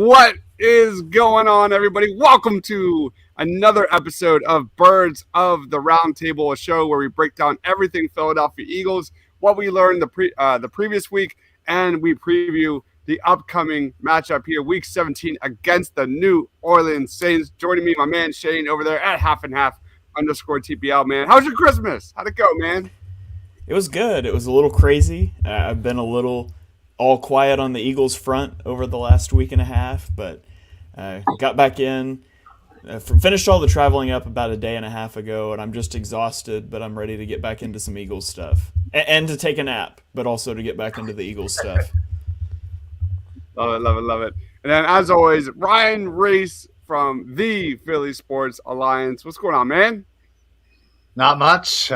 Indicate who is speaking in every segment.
Speaker 1: What is going on, everybody? Welcome to another episode of Birds of the Roundtable, a show where we break down everything Philadelphia Eagles, what we learned the previous week, and we preview the upcoming matchup here, Week 17, against the New Orleans Saints. Joining me, my man Shane over there at half and half _TPL, man. How's your Christmas? How'd it go, man?
Speaker 2: It was good. It was a little crazy. I've been a little all quiet on the Eagles front over the last week and a half, but got back in, finished all the traveling up about a day and a half ago, and I'm just exhausted, but I'm ready to get back into some Eagles stuff. And to take a nap, but also to get back into the Eagles stuff.
Speaker 1: Love it, love it, love it. And then, as always, Ryan Reese from the Philly Sports Alliance. What's going on, man?
Speaker 3: Not much.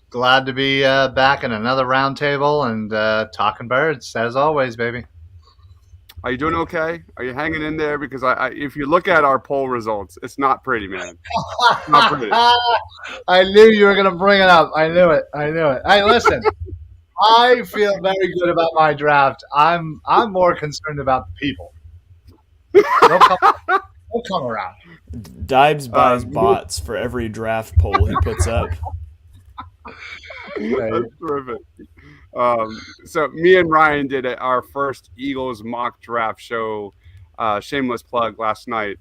Speaker 3: Glad to be back in another roundtable and talking birds, as always, baby.
Speaker 1: Are you doing okay? Are you hanging in there? Because if you look at our poll results, it's not pretty, man. Not pretty.
Speaker 3: I knew you were going to bring it up. I knew it. Hey, listen, I feel very good about my draft. I'm more concerned about the people. They'll come around.
Speaker 2: Dibes buys bots for every draft poll he puts up.
Speaker 1: That's terrific. So me and Ryan did our first Eagles mock draft show, shameless plug, last night.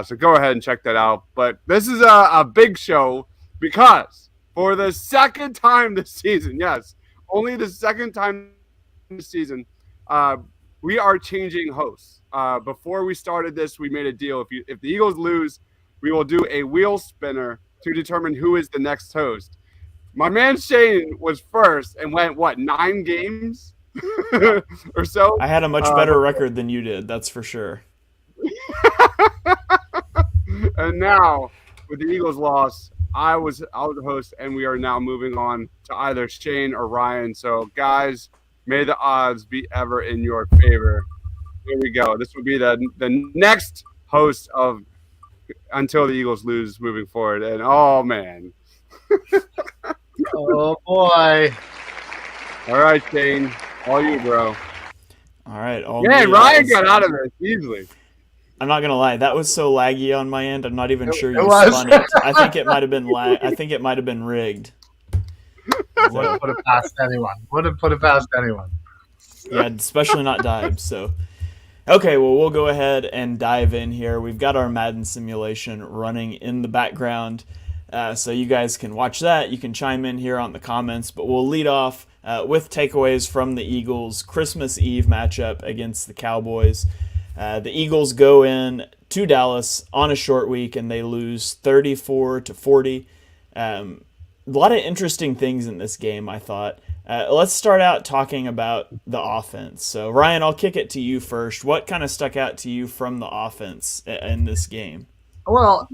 Speaker 1: So go ahead and check that out. But this is a big show because for the second time this season, yes, only the second time this season, we are changing hosts. Before we started this, we made a deal. If the Eagles lose, we will do a wheel spinner to determine who is the next host. My man Shane was first and went, 9 games or so?
Speaker 2: I had a much better record than you did, that's for sure.
Speaker 1: And now, with the Eagles' loss, I was the host, and we are now moving on to either Shane or Ryan. So, guys, may the odds be ever in your favor. Here we go. This will be the next host of Until the Eagles Lose moving forward. And, oh, man.
Speaker 3: Oh, boy.
Speaker 1: All right, Shane. All you, bro.
Speaker 2: All right.
Speaker 1: Ryan got out of this easily.
Speaker 2: I'm not gonna lie, that was so laggy on my end. I'm not even sure you spun it. I think it might have been I think it might have been rigged.
Speaker 3: Wouldn't put it past anyone.
Speaker 2: Yeah, especially not Dibes. So, okay, well, we'll go ahead and dive in here. We've got our Madden simulation running in the background. So you guys can watch that. You can chime in here on the comments, but we'll lead off with takeaways from the Eagles' Christmas Eve matchup against the Cowboys. The Eagles go in to Dallas on a short week and they lose 34-40. A lot of interesting things in this game, I thought. Let's start out talking about the offense. So, Ryan, I'll kick it to you first. What kind of stuck out to you from the offense in this game?
Speaker 3: Well,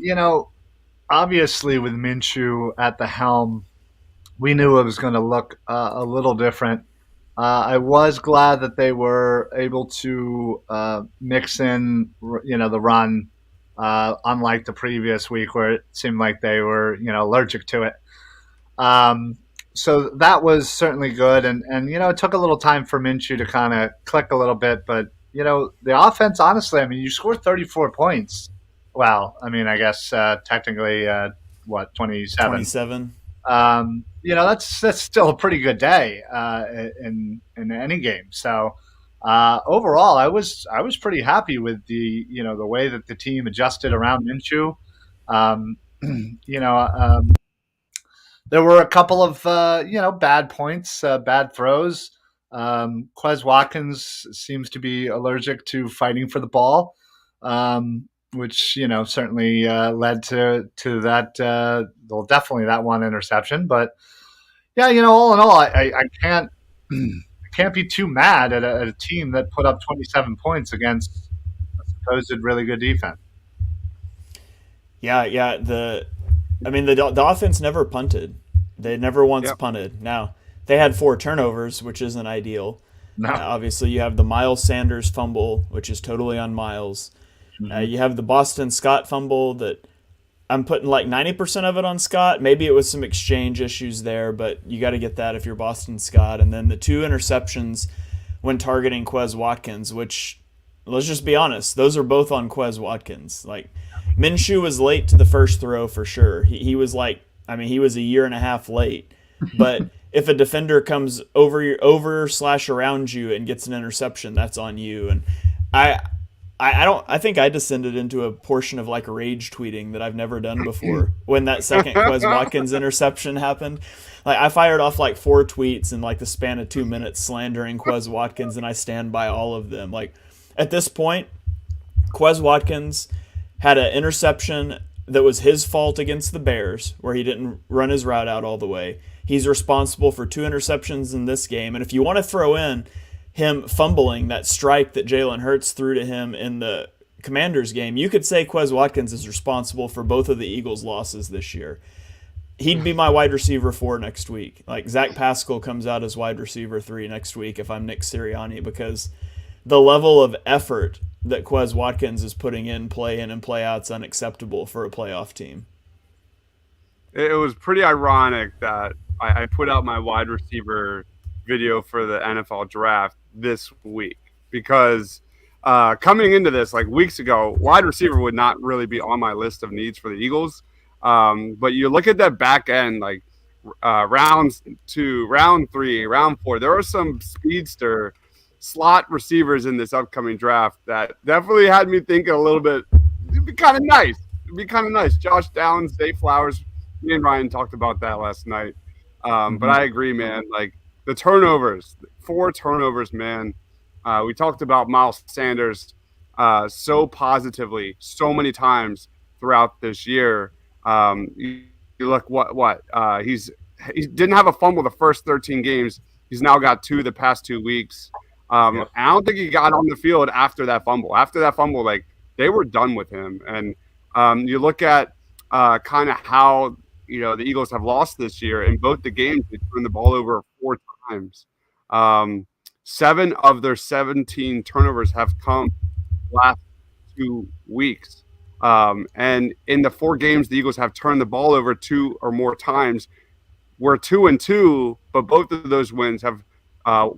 Speaker 3: obviously, with Minshew at the helm, we knew it was going to look a little different. I was glad that they were able to mix in, the run, unlike the previous week where it seemed like they were, allergic to it. So that was certainly good. And it took a little time for Minshew to kind of click a little bit. But, the offense, honestly, you scored 34 points. Well, I guess technically, 27?
Speaker 2: 27.
Speaker 3: That's still a pretty good day in any game. So overall, I was pretty happy with the way that the team adjusted around Minshew. There were a couple of bad points, bad throws. Quez Watkins seems to be allergic to fighting for the ball. Which certainly led to that. Definitely that one interception. But yeah, all in all, I can't be too mad at a team that put up 27 points against a supposed really good defense.
Speaker 2: Yeah. The offense never punted. They never once punted. Now they had 4 turnovers, which isn't ideal.
Speaker 3: No.
Speaker 2: Obviously, you have the Miles Sanders fumble, which is totally on Miles. You have the Boston Scott fumble that I'm putting like 90% of it on Scott. Maybe it was some exchange issues there, but you got to get that if you're Boston Scott. And then the 2 interceptions when targeting Quez Watkins, which let's just be honest. Those are both on Quez Watkins. Like, Minshew was late to the first throw for sure. He was like, I mean, he was a year and a half late. But if a defender comes over slash around you and gets an interception, that's on you. And I think I descended into a portion of like rage tweeting that I've never done before when that second Quez Watkins interception happened. Like, I fired off like 4 tweets in like the span of 2 minutes slandering Quez Watkins, and I stand by all of them. Like, at this point, Quez Watkins had an interception that was his fault against the Bears, where he didn't run his route out all the way. He's responsible for 2 interceptions in this game. And if you want to throw in him fumbling that strike that Jalen Hurts threw to him in the Commanders game, you could say Quez Watkins is responsible for both of the Eagles' losses this year. He'd be my wide receiver 4 next week. Like, Zach Pascal comes out as wide receiver 3 next week if I'm Nick Sirianni, because the level of effort that Quez Watkins is putting in play in and play out's unacceptable for a playoff team.
Speaker 1: It was pretty ironic that I put out my wide receiver video for the NFL draft this week, because coming into this, like weeks ago, wide receiver would not really be on my list of needs for the Eagles. But you look at that back end, like round 2, round 3, round 4, there are some speedster slot receivers in this upcoming draft that definitely had me thinking a little bit. It'd be kind of nice. Josh Downs, Zay Flowers. Me and Ryan talked about that last night. But I agree, man. Like, the turnovers, 4 turnovers, man. We talked about Miles Sanders so positively so many times throughout this year. You look he didn't have a fumble the first 13 games. He's now got 2 the past 2 weeks. I don't think he got on the field after that fumble. After that fumble, like, they were done with him. And you look at kind of how, the Eagles have lost this year. In both the games, they turned the ball over 4 times. 7 of their 17 turnovers have come last 2 weeks. And in the 4 games the Eagles have turned the ball over 2 or more times, we're 2-2, but both of those wins have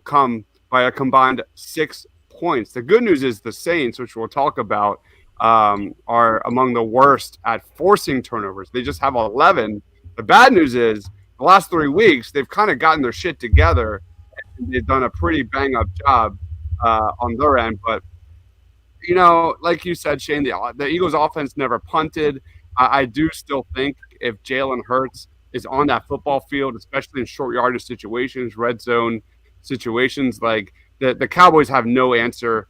Speaker 1: come by a combined 6 points. The good news is the Saints, which we'll talk about, are among the worst at forcing turnovers. They just have 11. The bad news is the last 3 weeks, they've kind of gotten their shit together. And they've done a pretty bang-up job on their end. But, like you said, Shane, the Eagles offense never punted. I do still think if Jalen Hurts is on that football field, especially in short yardage situations, red zone situations, like the Cowboys have no answer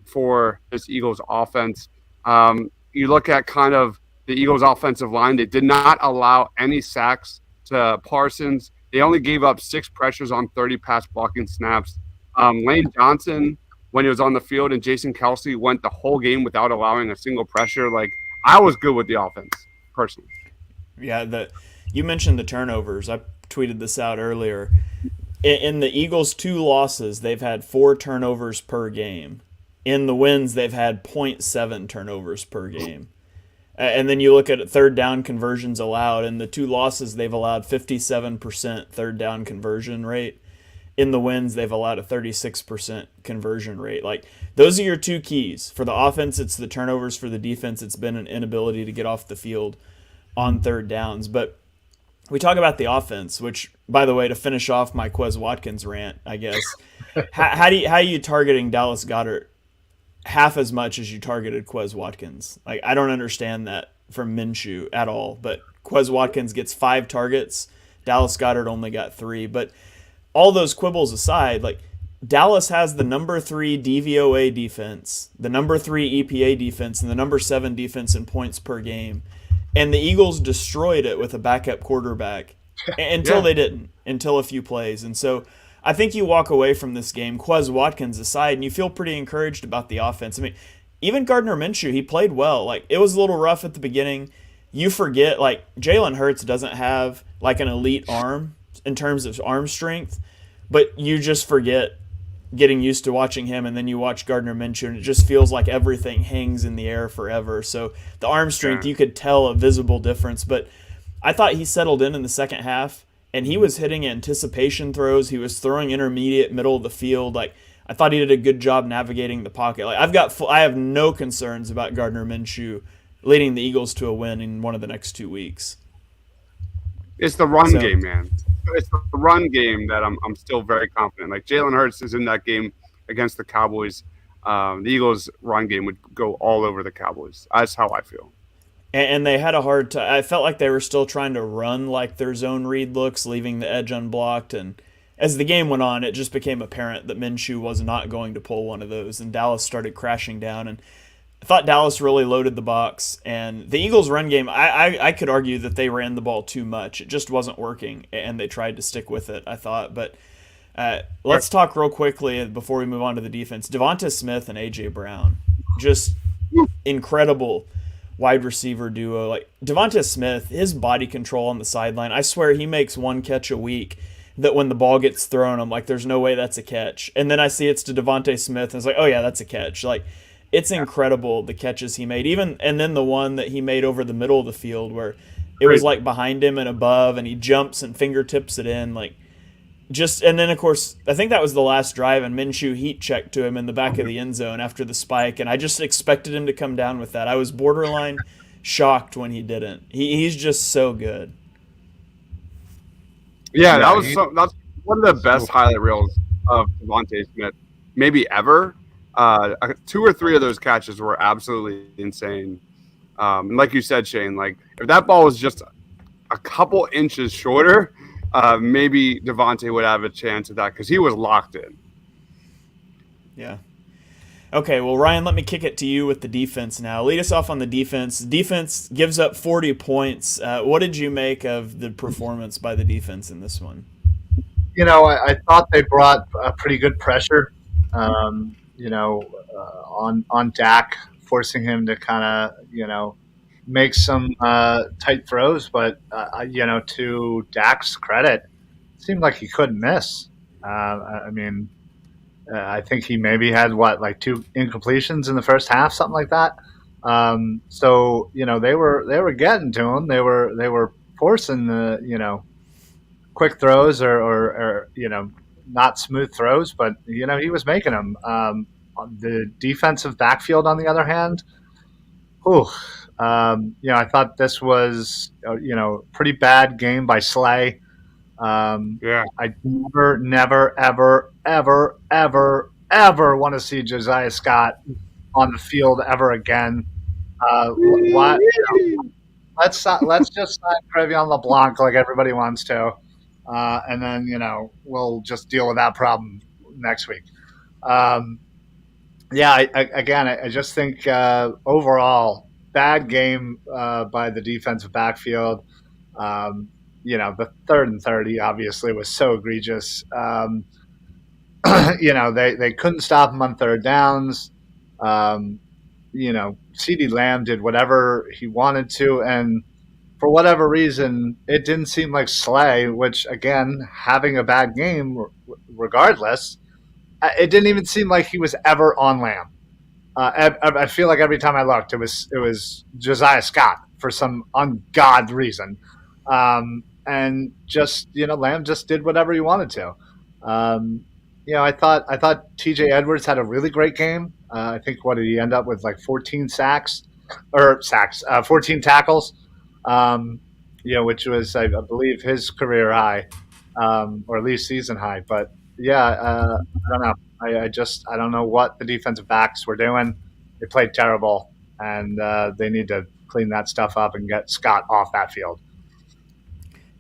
Speaker 1: for this Eagles offense. You look at kind of the Eagles offensive line, they did not allow any sacks to Parsons. They only gave up 6 pressures on 30 pass blocking snaps. Lane Johnson, when he was on the field, and Jason Kelsey went the whole game without allowing a single pressure. Like, I was good with the offense, personally.
Speaker 2: Yeah, you mentioned the turnovers. I tweeted this out earlier. In the Eagles' 2 losses, they've had 4 turnovers per game. In the wins, they've had 0.7 turnovers per game. And then you look at third down conversions allowed. In the 2 losses, they've allowed 57% third down conversion rate. In the wins, they've allowed a 36% conversion rate. Like, those are your 2 keys. For the offense, it's the turnovers. For the defense, it's been an inability to get off the field on third downs. But we talk about the offense, which, by the way, to finish off my Quez Watkins rant, I guess, how are you targeting Dallas Goedert half as much as you targeted Quez Watkins? Like, I don't understand that from Minshew at all. But Quez Watkins gets 5 targets. Dallas Goedert only got 3. But all those quibbles aside, like, Dallas has the number 3 DVOA defense, the number 3 EPA defense, and the number 7 defense in points per game. And the Eagles destroyed it with a backup quarterback until they didn't, until a few plays. And so I think you walk away from this game, Quez Watkins aside, and you feel pretty encouraged about the offense. I mean, even Gardner Minshew, he played well. Like, it was a little rough at the beginning. You forget, like, Jalen Hurts doesn't have, like, an elite arm in terms of arm strength, but you just forget getting used to watching him, and then you watch Gardner Minshew, and it just feels like everything hangs in the air forever. So the arm strength, you could tell a visible difference. But I thought he settled in the second half, and he was hitting anticipation throws. He was throwing intermediate, middle of the field. Like, I thought he did a good job navigating the pocket. Like I have no concerns about Gardner Minshew leading the Eagles to a win in one of the next 2 weeks.
Speaker 1: It's the run
Speaker 2: So
Speaker 1: game, man. It's the run game that I'm still very confident. Like Jalen Hurts is in that game against the Cowboys. The Eagles' run game would go all over the Cowboys. That's how I feel.
Speaker 2: and they had a hard time. I felt like they were still trying to run like their zone read looks, leaving the edge unblocked. And as the game went on, it just became apparent that Minshew was not going to pull one of those, and Dallas started crashing down. And I thought Dallas really loaded the box, and the Eagles' run game, I could argue that they ran the ball too much. It just wasn't working, and they tried to stick with it, I thought. But let's talk real quickly before we move on to the defense. Devonta Smith and A.J. Brown, just incredible wide receiver duo. Like Devonta Smith, his body control on the sideline, I swear he makes one catch a week that when the ball gets thrown, I'm like, there's no way that's a catch. And then I see it's to Devonta Smith, and it's like, oh yeah, that's a catch. Like, it's incredible the catches he made. And then the one that he made over the middle of the field where it was like behind him and above, and he jumps and fingertips it in, like just. And then of course I think that was the last drive, and Minshew heat checked to him in the back of the end zone after the spike, and I just expected him to come down with that. I was borderline shocked when he didn't. He's just so good.
Speaker 1: Yeah, that's one of the best highlight reels of Devontae Smith maybe ever. 2 or 3 of those catches were absolutely insane. And like you said, Shane, like if that ball was just a couple inches shorter, maybe Devontae would have a chance at that because he was locked in.
Speaker 2: Yeah. Okay, well, Ryan, let me kick it to you with the defense now. Lead us off on the defense. Defense gives up 40 points. What did you make of the performance by the defense in this one?
Speaker 3: I thought they brought a pretty good pressure, on Dak, forcing him to kind of, make some tight throws. But, to Dak's credit, it seemed like he couldn't miss. I think he maybe had 2 incompletions in the first half, something like that. So they were getting to him. They were forcing the quick throws or not smooth throws, but he was making them. The defensive backfield, on the other hand, I thought this was pretty bad game by Slay.
Speaker 1: Yeah.
Speaker 3: I never, ever, ever, ever, ever want to see Josiah Scott on the field ever again. Let's just sign Crevion LeBlanc like everybody wants to, and then we'll just deal with that problem next week. I just think overall bad game by the defensive backfield. The 3rd and 30 obviously was so egregious. They couldn't stop him on 3rd downs. CeeDee Lamb did whatever he wanted to, and for whatever reason, it didn't seem like Slay, which, again, having a bad game regardless, it didn't even seem like he was ever on Lamb. I feel like every time I looked, it was Josiah Scott for some ungodly reason. And just, Lamb just did whatever he wanted to. I thought TJ Edwards had a really great game. I think what did he end up with, 14 14 tackles, which was, I believe, his career high, or at least season high. But I don't know. I don't know what the defensive backs were doing. They played terrible, and they need to clean that stuff up and get Scott off that field.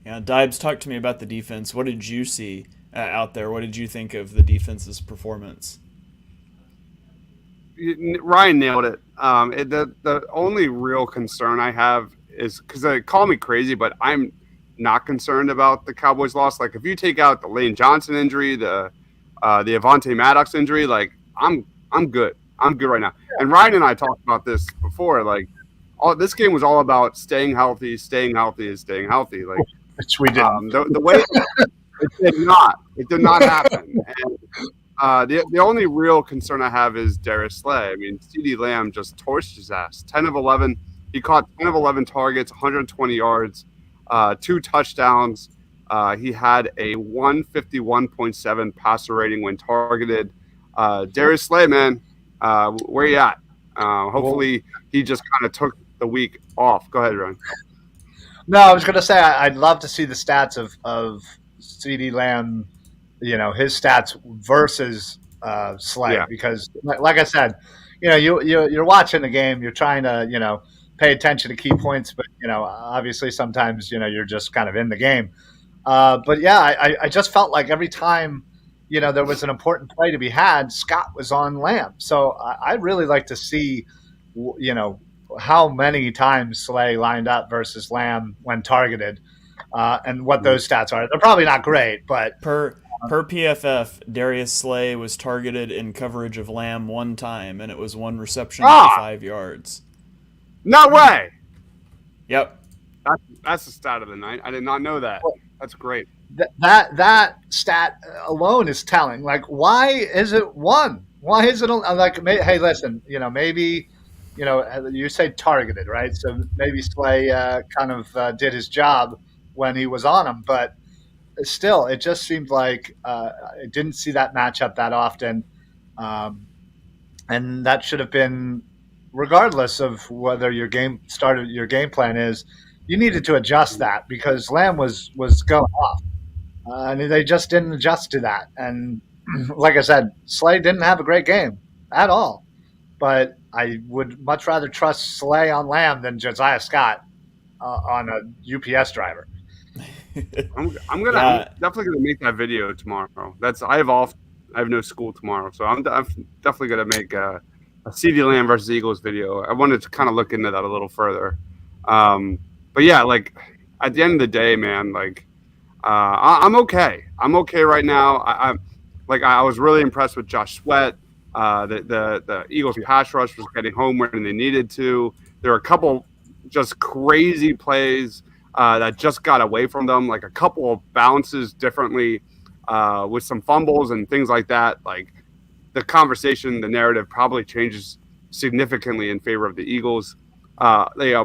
Speaker 2: Yeah, Dibes, talk to me about the defense. What did you see out there? What did you think of the defense's performance?
Speaker 1: Ryan nailed it. The only real concern I have is because they call me crazy, but I'm not concerned about the Cowboys' loss. Like if you take out the Lane Johnson injury, the Avonte Maddox injury, I'm good. I'm good right now. And Ryan and I talked about this before. This game was all about staying healthy, staying healthy, and staying healthy.
Speaker 3: Which we did.
Speaker 1: The way it did not happen. And the only real concern I have is Darius Slay. I mean, CeeDee Lamb just torched his ass. 10 of 11. He caught 10 of 11 targets, 120 yards, 2 touchdowns. He had a 151.7 passer rating when targeted. Darius Slay, man, where you at?
Speaker 3: Well,
Speaker 1: Hopefully he just kind of took the week off. Go ahead, Ryan.
Speaker 3: no, I was going to say I'd love to see the stats of CD Lamb, his stats versus Slay,
Speaker 1: Yeah.
Speaker 3: because like I said, you're watching the game, you're trying to pay attention to key points, but obviously sometimes you're just kind of in the game. But yeah, I just felt like every time there was an important play to be had, Scott was on Lamb. So I'd really like to see how many times Slay lined up versus Lamb when targeted, and what those stats are. They're probably not great, but
Speaker 2: Per PFF, Darius Slay was targeted in coverage of Lamb one time, and it was one reception for
Speaker 1: Ah,
Speaker 2: 5 yards.
Speaker 1: no way.
Speaker 2: Yep.
Speaker 1: That's the stat of the night. I did not know that. That's great.
Speaker 3: that stat alone is telling. Like, why is it one? Why is it like? Hey, listen, maybe. You say targeted, right? So maybe Slay kind of did his job when he was on him, but still, it just seemed like I didn't see that matchup that often, um, and that should have been, regardless of whether your game plan is, you needed to adjust that because Lamb was going off, and they just didn't adjust to that. And like I said, Slay didn't have a great game at all, but I would much rather trust Slay on Lamb than Josiah Scott on a UPS driver.
Speaker 1: I'm
Speaker 2: Yeah.
Speaker 1: definitely gonna make that video tomorrow. I have no school tomorrow, so I'm definitely gonna make a CD Lamb versus Eagles video. I wanted to kind of look into that a little further. Um, but yeah, like at the end of the day, man, like I'm okay. I'm okay right now. I was really impressed with Josh Sweat. The Eagles pass rush was getting home when they needed to. There were a couple just crazy plays that just got away from them, like a couple of bounces differently with some fumbles and things like that. Like the conversation, the narrative probably changes significantly in favor of the Eagles.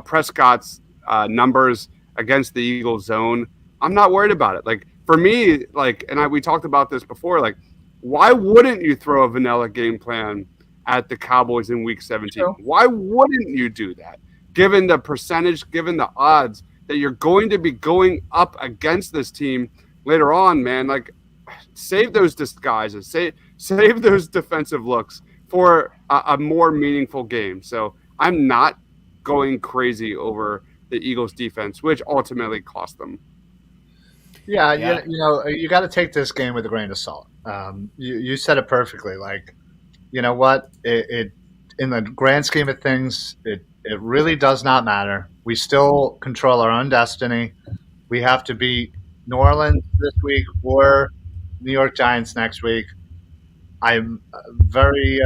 Speaker 1: Prescott's numbers against the Eagles zone, I'm not worried about it. Like for me, we talked about this before. Like, why wouldn't you throw a vanilla game plan at the Cowboys in Week 17?
Speaker 3: True.
Speaker 1: Why wouldn't you do that? Given the percentage, given the odds that you're going to be going up against this team later on, man. Like, save those disguises, save those defensive looks for a more meaningful game. So I'm not going crazy over the Eagles defense, which ultimately cost them.
Speaker 3: Yeah,
Speaker 2: Yeah.
Speaker 3: you got to take this game with a grain of salt. You said it perfectly. Like, you know what? It in the grand scheme of things, it really does not matter. We still control our own destiny. We have to beat New Orleans this week or New York Giants next week. I'm very,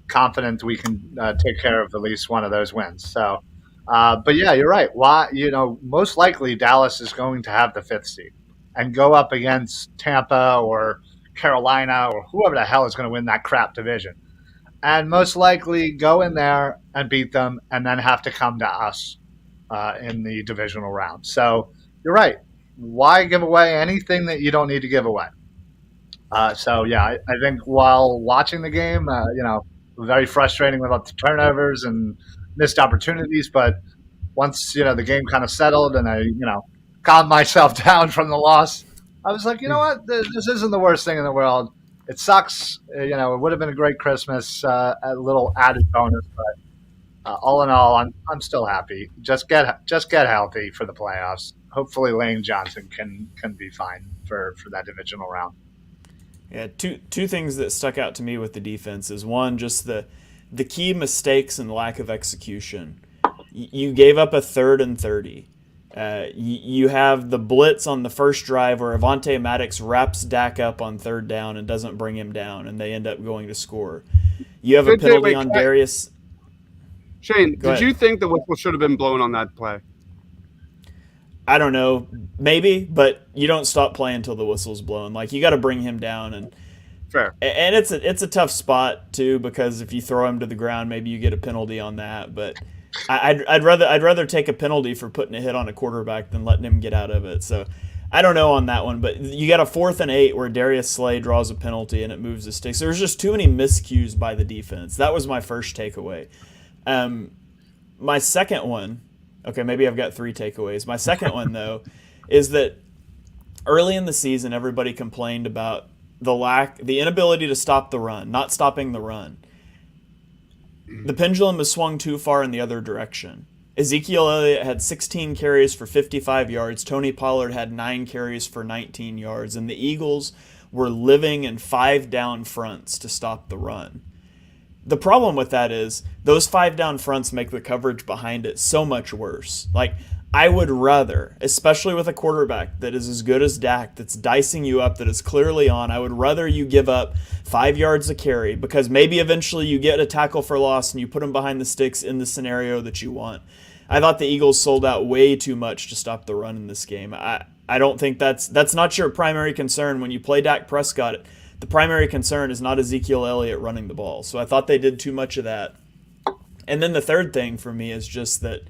Speaker 3: confident we can take care of at least one of those wins. So, but yeah, you're right. Why, most likely Dallas is going to have the fifth seed and go up against Tampa or Carolina or whoever the hell is going to win that crap division, and most likely go in there and beat them, and then have to come to us in the divisional round. So you're right. Why give away anything that you don't need to give away? So yeah, I think while watching the game, very frustrating with lots of turnovers and missed opportunities. But once the game kind of settled and I calmed myself down from the loss, I was like, you know what, this isn't the worst thing in the world. It sucks, it would have been a great Christmas, a little added bonus, but all in all, I'm still happy. Just get healthy for the playoffs. Hopefully, Lane Johnson can be fine for that divisional round.
Speaker 2: Yeah, two things that stuck out to me with the defense is one, just the key mistakes and lack of execution. You gave up a 3rd and 30. You have the blitz on the first drive where Avonte Maddox wraps Dak up on 3rd down and doesn't bring him down, and they end up going to score. You have a penalty on Darius.
Speaker 1: Shane, did you think the whistle should have been blown on that play?
Speaker 2: I don't know, maybe, but you don't stop playing until the whistle's blown. Like, you got to bring him down, and
Speaker 1: Fair.
Speaker 2: And it's a tough spot too, because if you throw him to the ground, maybe you get a penalty on that. But I'd rather take a penalty for putting a hit on a quarterback than letting him get out of it. So I don't know on that one, but you got a 4th and 8 where Darius Slay draws a penalty and it moves the sticks. There was just too many miscues by the defense. That was my first takeaway. My second one, okay, maybe I've got 3 takeaways. My second one, though, is that early in the season, everybody complained about the inability to stop the run, not stopping the run. The pendulum has swung too far in the other direction. Ezekiel Elliott had 16 carries for 55 yards. Tony Pollard had 9 carries for 19 yards. And the Eagles were living in 5 down fronts to stop the run. The problem with that is those 5 down fronts make the coverage behind it so much worse. Like, I would rather, especially with a quarterback that is as good as Dak, that's dicing you up, that is clearly on, I would rather you give up 5 yards a carry because maybe eventually you get a tackle for loss and you put them behind the sticks in the scenario that you want. I thought the Eagles sold out way too much to stop the run in this game. I don't think that's not your primary concern when you play Dak Prescott. The primary concern is not Ezekiel Elliott running the ball. So I thought they did too much of that. And then the third thing for me is just that,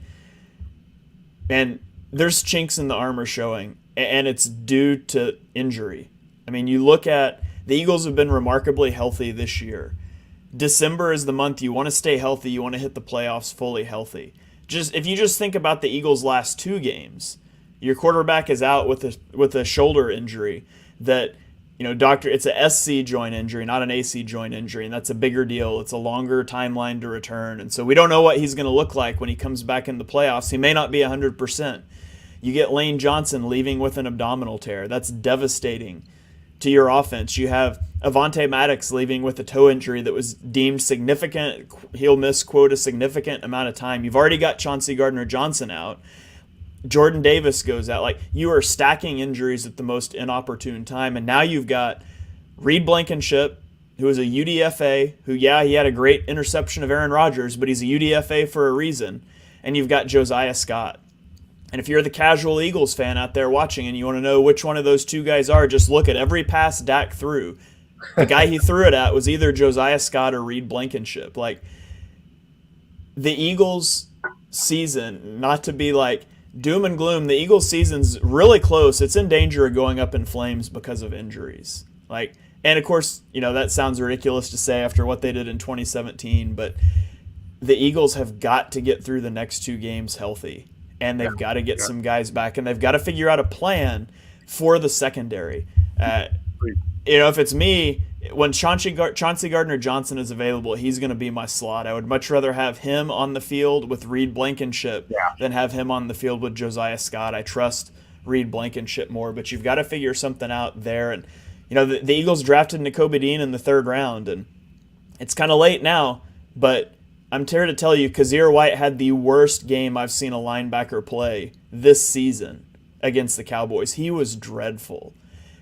Speaker 2: and there's chinks in the armor showing, and it's due to injury. I mean, you look at the Eagles have been remarkably healthy this year. December is the month you want to stay healthy. You want to hit the playoffs fully healthy. If you just think about the Eagles' last 2 games, your quarterback is out with a shoulder injury that, it's a SC joint injury, not an AC joint injury, and that's a bigger deal. It's a longer timeline to return, and so we don't know what he's going to look like when he comes back in the playoffs. He may not be 100%. You get Lane Johnson leaving with an abdominal tear. That's devastating to your offense. You have Avonte Maddox leaving with a toe injury that was deemed significant. He'll miss, quote, a significant amount of time. You've already got Chauncey Gardner-Johnson out. Jordan Davis goes out. Like, you are stacking injuries at the most inopportune time. And now you've got Reed Blankenship, who is a UDFA, who, he had a great interception of Aaron Rodgers, but he's a UDFA for a reason. And you've got Josiah Scott. And if you're the casual Eagles fan out there watching and you want to know which one of those 2 guys are, just look at every pass Dak threw. The guy he threw it at was either Josiah Scott or Reed Blankenship. Like, the Eagles season, not to be like doom and gloom, the Eagles season's really close. It's in danger of going up in flames because of injuries. Like, and of course, that sounds ridiculous to say after what they did in 2017, but the Eagles have got to get through the next 2 games healthy. And they've got to get some guys back, and they've got to figure out a plan for the secondary. If it's me, when Chauncey Gardner-Johnson is available, he's going to be my slot. I would much rather have him on the field with Reed Blankenship than have him on the field with Josiah Scott. I trust Reed Blankenship more, but you've got to figure something out there. And the Eagles drafted Nakobe Dean in the 3rd round, and it's kind of late now, but I'm here to tell you, Kazir White had the worst game I've seen a linebacker play this season against the Cowboys. He was dreadful.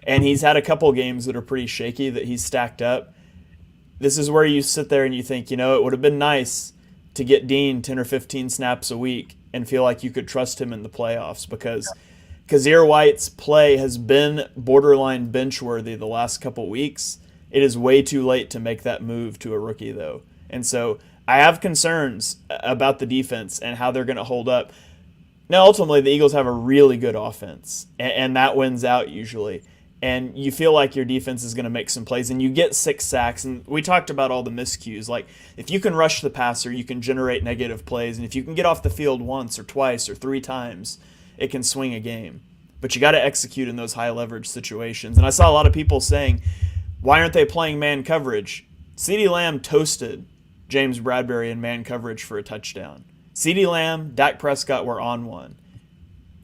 Speaker 2: And he's had a couple games that are pretty shaky that he's stacked up. This is where you sit there and you think, it would have been nice to get Dean 10 or 15 snaps a week and feel like you could trust him in the playoffs, because Kazir White's play has been borderline bench-worthy the last couple weeks. It is way too late to make that move to a rookie, though. And so I have concerns about the defense and how they're going to hold up. Now, ultimately, the Eagles have a really good offense, and that wins out usually. And you feel like your defense is going to make some plays, and you get 6 sacks. And we talked about all the miscues. Like, if you can rush the passer, you can generate negative plays. And if you can get off the field once or twice or 3 times, it can swing a game. But you got to execute in those high-leverage situations. And I saw a lot of people saying, why aren't they playing man coverage? CeeDee Lamb toasted James Bradbury in man coverage for a touchdown. CeeDee Lamb, Dak Prescott were on one.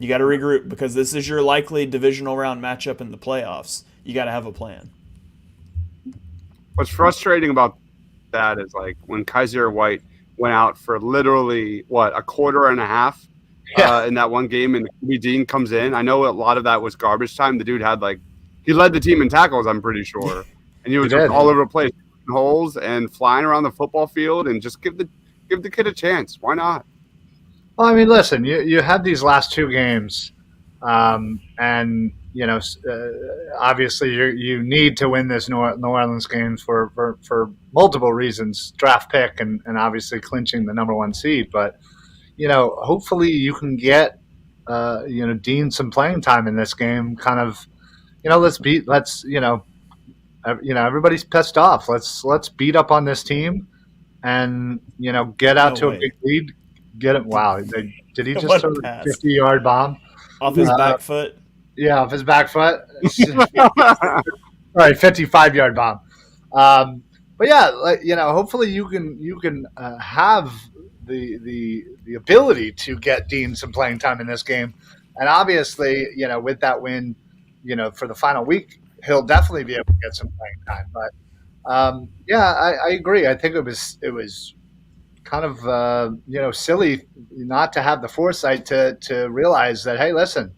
Speaker 2: You got to regroup because this is your likely divisional round matchup in the playoffs. You got to have a plan.
Speaker 1: What's frustrating about that is, like, when Kaiser White went out for literally, a quarter and a half in that one game, and Kobe Dean comes in. I know a lot of that was garbage time. The dude had, he led the team in tackles, I'm pretty sure. And he was just all over the place, holes and flying around the football field, and just give the kid a chance. Why not?
Speaker 3: Well, I mean, listen, you had these last 2 games, and obviously you need to win this New Orleans game for multiple reasons: draft pick and obviously clinching the #1 seed. But hopefully you can get Dean some playing time in this game. Kind of, everybody's pissed off. Let's beat up on this team and get out
Speaker 2: No
Speaker 3: to a
Speaker 2: way.
Speaker 3: big lead. Get it. Wow, did he just
Speaker 2: What
Speaker 3: throw
Speaker 2: a
Speaker 3: a
Speaker 2: pass.
Speaker 3: 50-yard bomb?
Speaker 2: Off his back foot.
Speaker 3: Yeah, off his back foot. All right, 55-yard bomb. But yeah, hopefully you can have the ability to get Dean some playing time in this game, and obviously, with that win, for the final week, he'll definitely be able to get some playing time. But I agree. I think it was kind of silly not to have the foresight to realize that, hey, listen,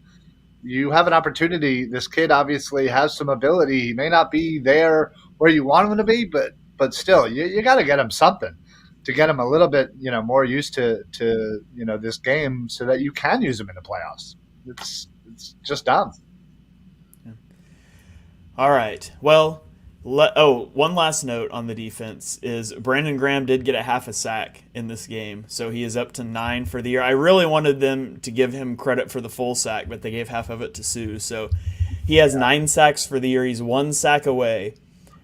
Speaker 3: you have an opportunity. This kid obviously has some ability. He may not be there where you want him to be, but still, you got to get him something to get him a little bit more used to this game so that you can use him in the playoffs. It's just dumb.
Speaker 2: All right. Well, one last note on the defense is Brandon Graham did get a half a sack in this game, so he is up to 9 for the year. I really wanted them to give him credit for the full sack, but they gave half of it to Sue. So he has 9 sacks for the year. He's 1 sack away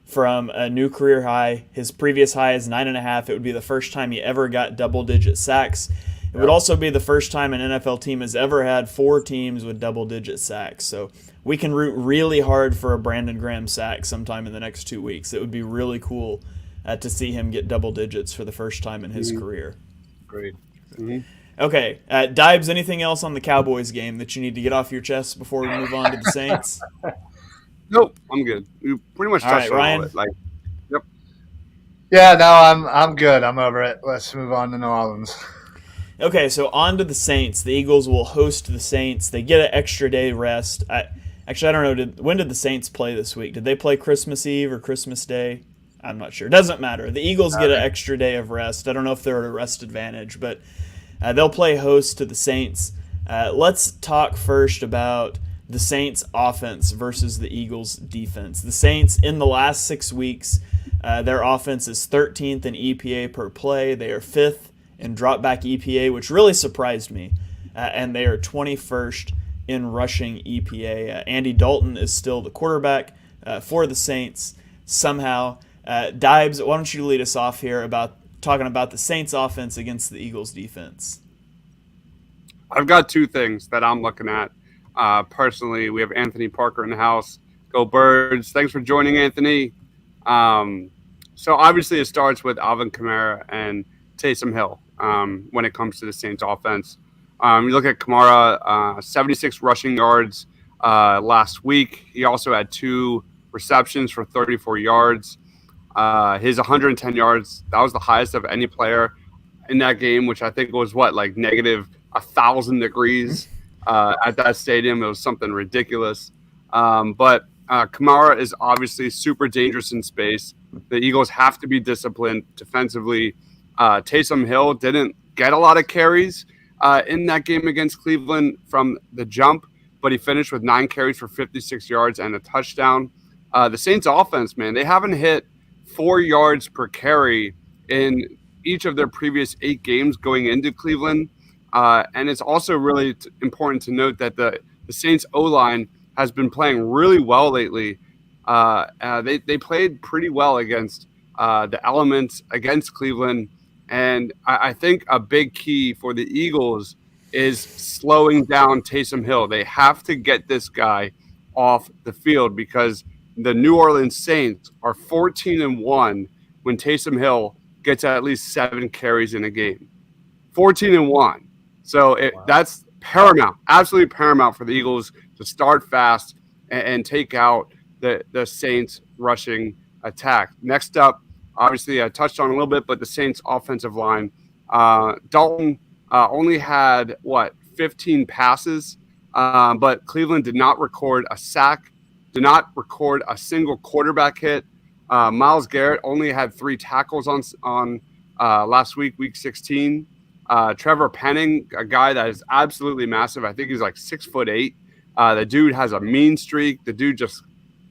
Speaker 2: from a new career high. His previous high is 9.5. It would be the first time he ever got double-digit sacks. It would also be the first time an NFL team has ever had 4 teams with double-digit sacks. So we can root really hard for a Brandon Graham sack sometime in the next 2 weeks. It would be really cool to see him get double digits for the first time in his career.
Speaker 3: Great.
Speaker 2: Okay, Dibes, anything else on the Cowboys game that you need to get off your chest before we move on to the Saints?
Speaker 1: Nope, I'm good. We pretty much touched on
Speaker 2: Ryan?
Speaker 1: all of it. Yep.
Speaker 3: Yeah, no, I'm good. I'm over it. Let's move on to New Orleans.
Speaker 2: Okay, so on to the Saints. The Eagles will host the Saints. They get an extra day rest. Actually, I don't know. When did the Saints play this week? Did they play Christmas Eve or Christmas Day? I'm not sure. Doesn't matter. The Eagles get an extra day of rest. I don't know if they're at a rest advantage, but they'll play host to the Saints. Let's talk first about the Saints offense versus the Eagles defense. The Saints, in the last 6 weeks, their offense is 13th in EPA per play. They are 5th in drop back EPA, which really surprised me. And they are 21st in rushing EPA. Andy Dalton is still the quarterback for the Saints somehow. Dibes, why don't you lead us off here about talking about the Saints offense against the Eagles defense?
Speaker 1: I've got 2 things that I'm looking at. Personally, we have Anthony Parker in the house. Go Birds. Thanks for joining, Anthony. So obviously it starts with Alvin Kamara and Taysom Hill when it comes to the Saints offense. You look at Kamara, 76 rushing yards last week. He also had 2 receptions for 34 yards. His 110 yards, that was the highest of any player in that game, which I think was negative 1,000 degrees at that stadium. It was something ridiculous. But Kamara is obviously super dangerous in space. The Eagles have to be disciplined defensively. Taysom Hill didn't get a lot of carries in that game against Cleveland from the jump, but he finished with 9 carries for 56 yards and a touchdown. The Saints offense, man, they haven't hit 4 yards per carry in each of their previous 8 games going into Cleveland. And it's also really important to note that the Saints O-line has been playing really well lately. They played pretty well against the elements against Cleveland. And I think a big key for the Eagles is slowing down Taysom Hill. They have to get this guy off the field because the New Orleans Saints are 14-1 when Taysom Hill gets at least 7 carries in a game. 14-1. So that's paramount, absolutely paramount for the Eagles to start fast and take out the Saints rushing attack. Next up, obviously I touched on a little bit, but the Saints offensive line. Dalton only had, 15 passes, but Cleveland did not record a sack, did not record a single quarterback hit. Myles Garrett only had 3 tackles on last week, week 16. Trevor Penning, a guy that is absolutely massive. I think he's 6'8". The dude has a mean streak. The dude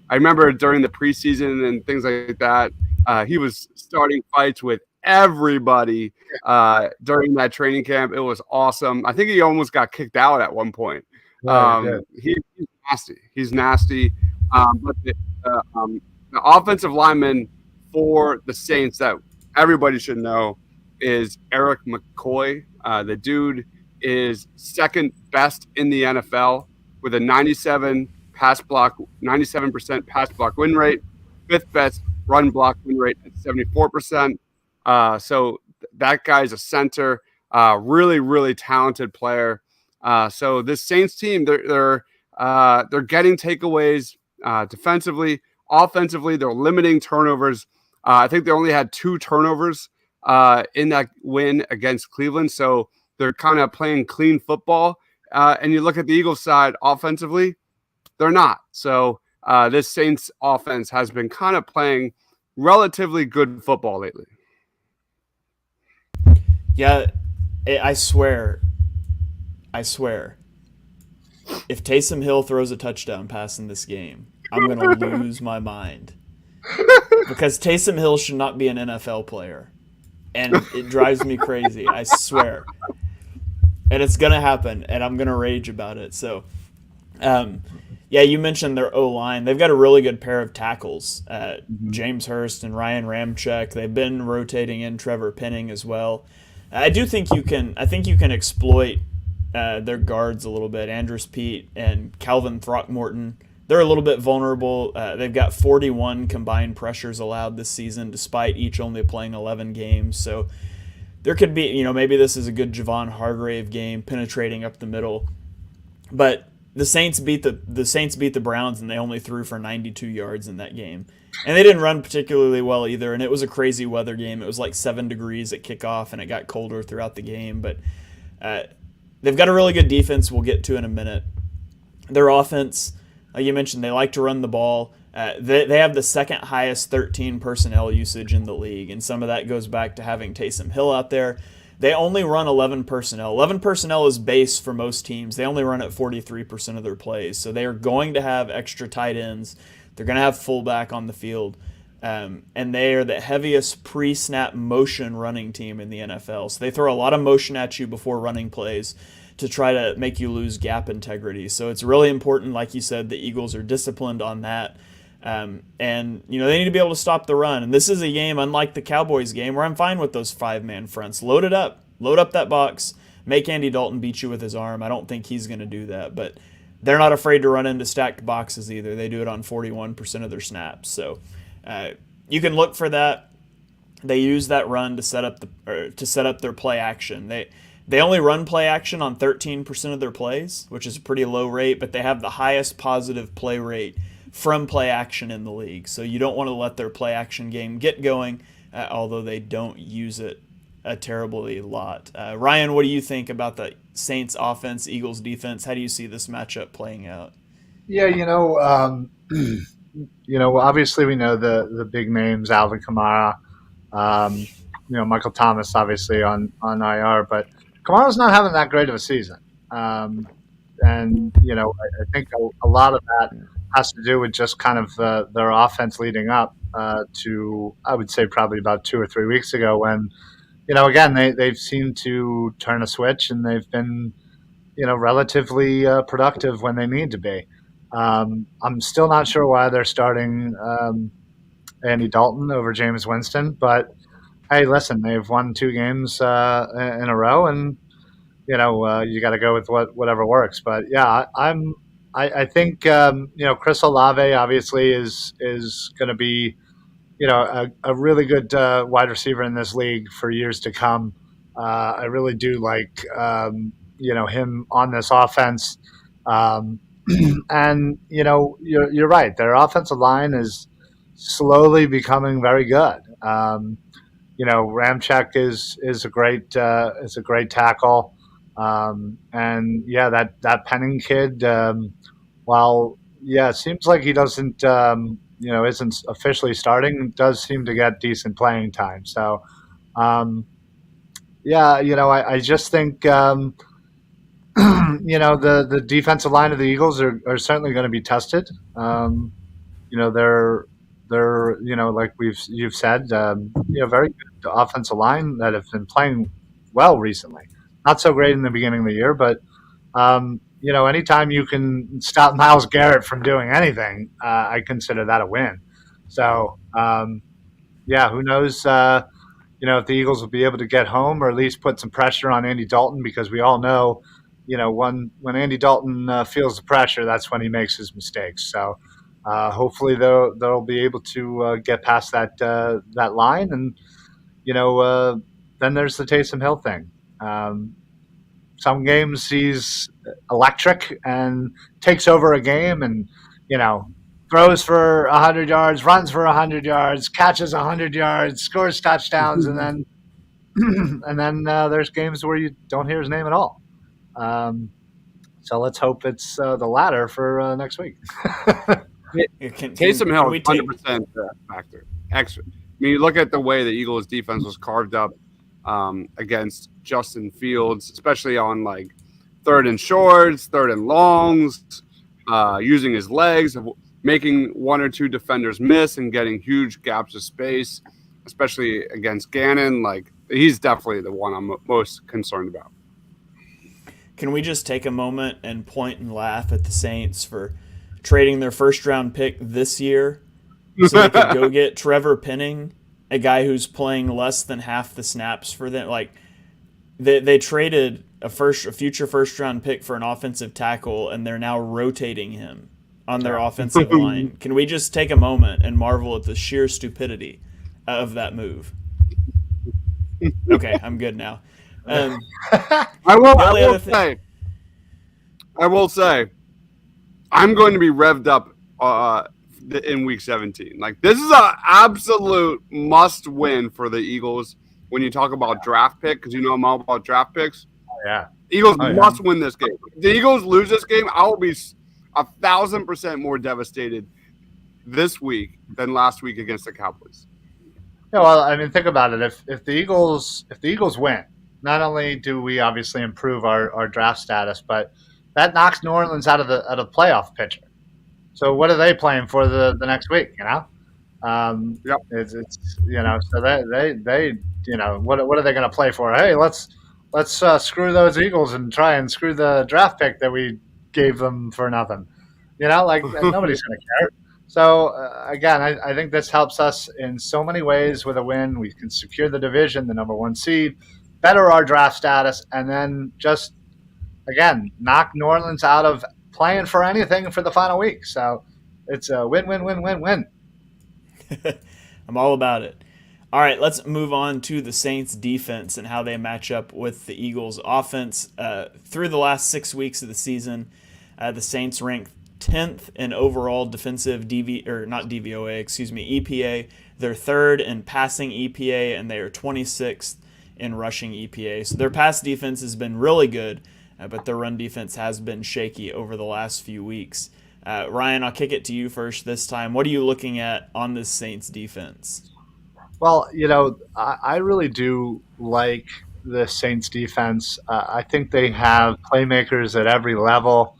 Speaker 1: I remember during the preseason and things like that, he was starting fights with everybody during that training camp. It was awesome. I think he almost got kicked out at one point.
Speaker 3: Right, good.
Speaker 1: He's nasty. He's nasty. But the offensive lineman for the Saints that everybody should know is Eric McCoy. The dude is second best in the NFL with a 97% pass block win rate, fifth best run block win rate at 74%. So that guy's a center, really, really talented player. So this Saints team, they're getting takeaways defensively, offensively. They're limiting turnovers. I think they only had 2 turnovers in that win against Cleveland. So they're kind of playing clean football. And you look at the Eagles side offensively, they're not. So this Saints offense has been kind of playing relatively good football lately.
Speaker 2: Yeah, I swear. If Taysom Hill throws a touchdown pass in this game, I'm going to lose my mind. Because Taysom Hill should not be an NFL player. And it drives me crazy, I swear. And it's going to happen, and I'm going to rage about it. So, yeah, you mentioned their O-line. They've got a really good pair of tackles, James Hurst and Ryan Ramczyk. They've been rotating in Trevor Penning as well. I think you can exploit their guards a little bit. Andrews Pete and Calvin Throckmorton, they're a little bit vulnerable. They've got 41 combined pressures allowed this season, despite each only playing 11 games. So there could be, maybe this is a good Javon Hargrave game, penetrating up the middle. But the Saints beat the Browns, and they only threw for 92 yards in that game. And they didn't run particularly well either, and it was a crazy weather game. It was like 7 degrees at kickoff, and it got colder throughout the game. But they've got a really good defense we'll get to in a minute. Their offense, you mentioned, they like to run the ball. They have the second highest 13 personnel usage in the league, and some of that goes back to having Taysom Hill out there. They only run 11 personnel. 11 personnel is base for most teams. They only run at 43% of their plays. So they are going to have extra tight ends. They're going to have fullback on the field. And they are the heaviest pre-snap motion running team in the NFL. So they throw a lot of motion at you before running plays to try to make you lose gap integrity. So it's really important, like you said, the Eagles are disciplined on that. And they need to be able to stop the run. And this is a game, unlike the Cowboys game, where I'm fine with those 5-man fronts. Load up that box, make Andy Dalton beat you with his arm. I don't think he's going to do that, but they're not afraid to run into stacked boxes either. They do it on 41% of their snaps. So you can look for that. They use that run to set up their play action. They only run play action on 13% of their plays, which is a pretty low rate, but they have the highest positive play rate from play action in the league. So you don't want to let their play action game get going, although they don't use it a terribly lot. Ryan, what do you think about the Saints offense, Eagles defense? How do you see this matchup playing out?
Speaker 3: Yeah, obviously we know the big names, Alvin Kamara, Michael Thomas, obviously on IR, but Kamara's not having that great of a season. I think a lot of that has to do with just kind of their offense leading up to, I would say, probably about 2 or 3 weeks ago when, again, they've seemed to turn a switch and they've been, relatively productive when they need to be. I'm still not sure why they're starting Andy Dalton over James Winston, but hey, listen, they've won 2 games in a row, and you got to go with whatever works. But yeah, I think Chris Olave obviously is going to be a really good wide receiver in this league for years to come. I really do like him on this offense. And you're right. Their offensive line is slowly becoming very good. Ramczyk is a great tackle, and yeah, that Penning kid. It seems like he doesn't isn't officially starting. Does seem to get decent playing time. So, I just think. The defensive line of the Eagles are certainly going to be tested. they're like you've said, very good offensive line that have been playing well recently. Not so great in the beginning of the year, but anytime you can stop Myles Garrett from doing anything, I consider that a win. So yeah, who knows? If the Eagles will be able to get home or at least put some pressure on Andy Dalton, because we all know, when Andy Dalton feels the pressure, that's when he makes his mistakes. So hopefully they'll be able to get past that line, and then there's the Taysom Hill thing. Some games he's electric and takes over a game, and throws for 100 yards, runs for 100 yards, catches 100 yards, scores touchdowns, and then there's games where you don't hear his name at all. So let's hope it's the latter for next week.
Speaker 1: Taysom Hill, 100% factor. Extra. I mean, you look at the way the Eagles' defense was carved up against Justin Fields, especially on like third and shorts, third and longs, using his legs, making one or two defenders miss and getting huge gaps of space, especially against Gannon. Like, he's definitely the one I'm most concerned about.
Speaker 2: Can we just take a moment and point and laugh at the Saints for trading their first-round pick this year so they could go get Trevor Penning, a guy who's playing less than half the snaps for them? Like, they traded a future first-round pick for an offensive tackle, and they're now rotating him on their offensive line. Can we just take a moment and marvel at the sheer stupidity of that move? Okay, I'm good now.
Speaker 1: I will say, I'm going to be revved up in week 17. Like, this is an absolute must win for the Eagles when you talk about draft pick, because I'm all about draft picks.
Speaker 3: Yeah.
Speaker 1: Eagles must win this game. If the Eagles lose this game, I will be 1,000% more devastated this week than last week against the Cowboys.
Speaker 3: Yeah, well, I mean, think about it. If the Eagles win, not only do we obviously improve our draft status, but that knocks New Orleans out of the playoff picture. So what are they playing for the next week?
Speaker 1: Yep.
Speaker 3: It's so they what are they going to play for? Hey, let's screw those Eagles and try and screw the draft pick that we gave them for nothing. Like nobody's going to care. So again, I think this helps us in so many ways. With a win, we can secure the division, the number 1 seed, better our draft status, and then just again knock New Orleans out of playing for anything for the final week. So it's a win, win, win, win, win.
Speaker 2: I'm all about it. All right, let's move on to the Saints defense and how they match up with the Eagles offense. Through the last 6 weeks of the season, the Saints ranked 10th in overall defensive EPA. They're third in passing EPA, and they are 26th in rushing EPA. So their pass defense has been really good, but their run defense has been shaky over the last few weeks. Ryan, I'll kick it to you first this time. What are you looking at on this Saints defense?
Speaker 3: Well, I really do like the Saints defense. I think they have playmakers at every level.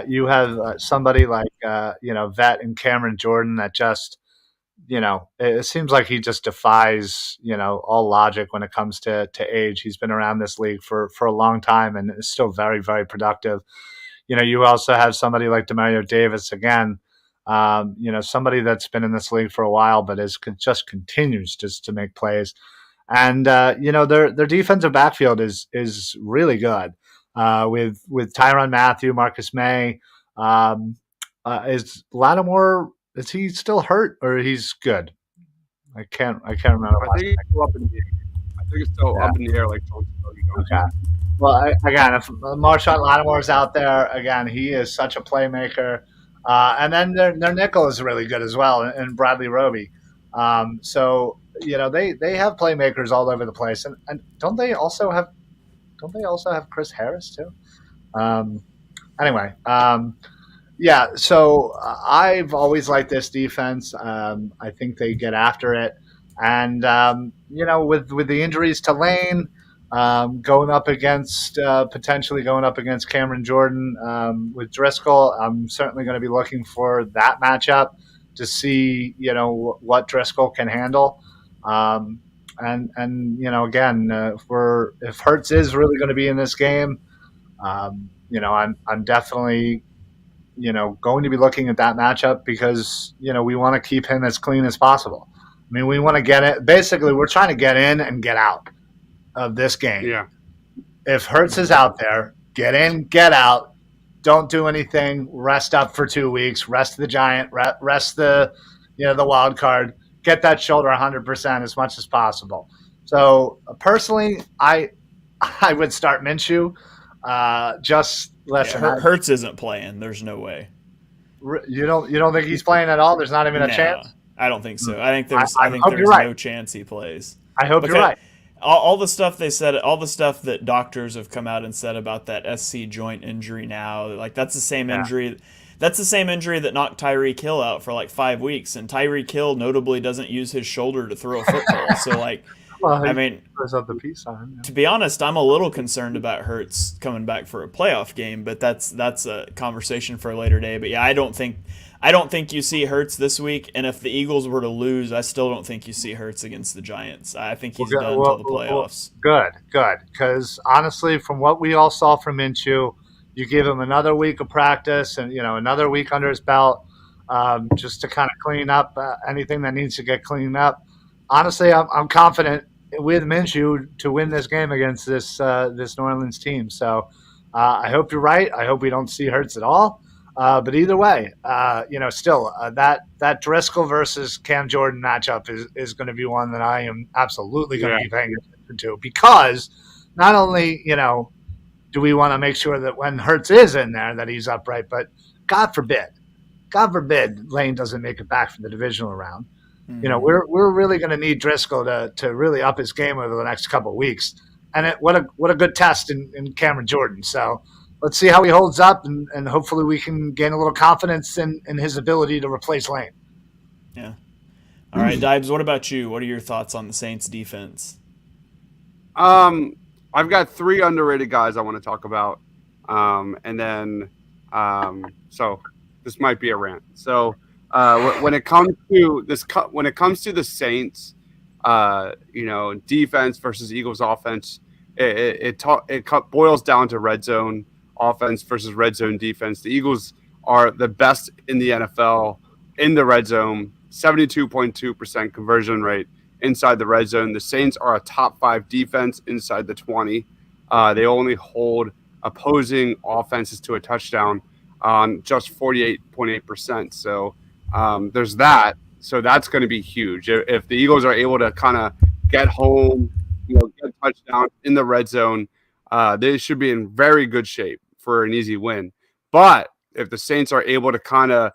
Speaker 3: You have somebody like Vet and Cameron Jordan that just it seems like he just defies all logic when it comes to age. He's been around this league for a long time and is still very, very productive. You also have somebody like Demario Davis again. Somebody that's been in this league for a while, but just continues just to make plays. And their defensive backfield is really good. With Tyrann Mathieu, Marcus May, is Lattimore? Is he still hurt or he's good? I can't remember.
Speaker 1: I think it's still up in the air. Up in the air, like
Speaker 3: okay. Well, if Marshawn Lattimore is out there again, he is such a playmaker. And then their nickel is really good as well, and Bradley Roby. So they have playmakers all over the place, and don't they also have Chris Harris too? Anyway, yeah. So I've always liked this defense. I think they get after it, and with the injuries to Lane. Potentially going up against Cameron Jordan with Driscoll, I'm certainly going to be looking for that matchup. to see, what Driscoll can handle. Again, if Hurts is really going to be in this game, I'm definitely, going to be looking at that matchup because, we want to keep him as clean as possible. I mean, we want to get it. Basically, we're trying to get in and get out of this game.
Speaker 1: Yeah.
Speaker 3: If Hurts is out there, get in, get out. Don't do anything. Rest up for 2 weeks. Rest the giant. Rest the wild card. Get that shoulder 100% as much as possible. So personally, I would start Minshew. Just listen.
Speaker 2: Hurts isn't playing. There's no way.
Speaker 3: You don't think he's playing at all? There's not even a chance.
Speaker 2: I don't think so. I think there's no chance he plays.
Speaker 3: I hope you're right.
Speaker 2: All the stuff they said, all the stuff that doctors have come out and said about that SC joint injury now, like that's the same injury. That's the same injury that knocked Tyreek Hill out for like 5 weeks, and Tyreek Hill notably doesn't use his shoulder to throw a football. So like, I mean, to be honest, I'm a little concerned about Hurts coming back for a playoff game, but that's a conversation for a later day. But yeah, I don't think you see Hurts this week, and if the Eagles were to lose, I still don't think you see Hurts against the Giants. I think he's done until the playoffs.
Speaker 3: Good, because honestly, from what we all saw from Minshew, you give him another week of practice and another week under his belt, just to kind of clean up anything that needs to get cleaned up. Honestly, I'm confident with Minshew to win this game against this New Orleans team. So I hope you're right. I hope we don't see Hurts at all. But either way, still that Driscoll versus Cam Jordan matchup is going to be one that I am absolutely going to be paying attention to, because not only do we want to make sure that when Hurts is in there that he's upright, but God forbid Lane doesn't make it back from the divisional round. Mm-hmm. We're really going to need Driscoll to really up his game over the next couple of weeks. And what a good test in Cameron Jordan. So let's see how he holds up, and hopefully we can gain a little confidence in his ability to replace Lane.
Speaker 2: Yeah. All right, Dibes, what about you? What are your thoughts on the Saints defense?
Speaker 1: I've got 3 underrated guys I want to talk about. And then so this might be a rant. So when it comes to the Saints, defense versus Eagles offense, it boils down to red zone offense versus red zone defense. The Eagles are the best in the NFL in the red zone, 72.2% conversion rate inside the red zone. The Saints are a top 5 defense inside the 20. They only hold opposing offenses to a touchdown on just 48.8%. So there's that. So that's going to be huge. If the Eagles are able to kind of get home, get a touchdown in the red zone, they should be in very good shape for an easy win. But if the Saints are able to kind of,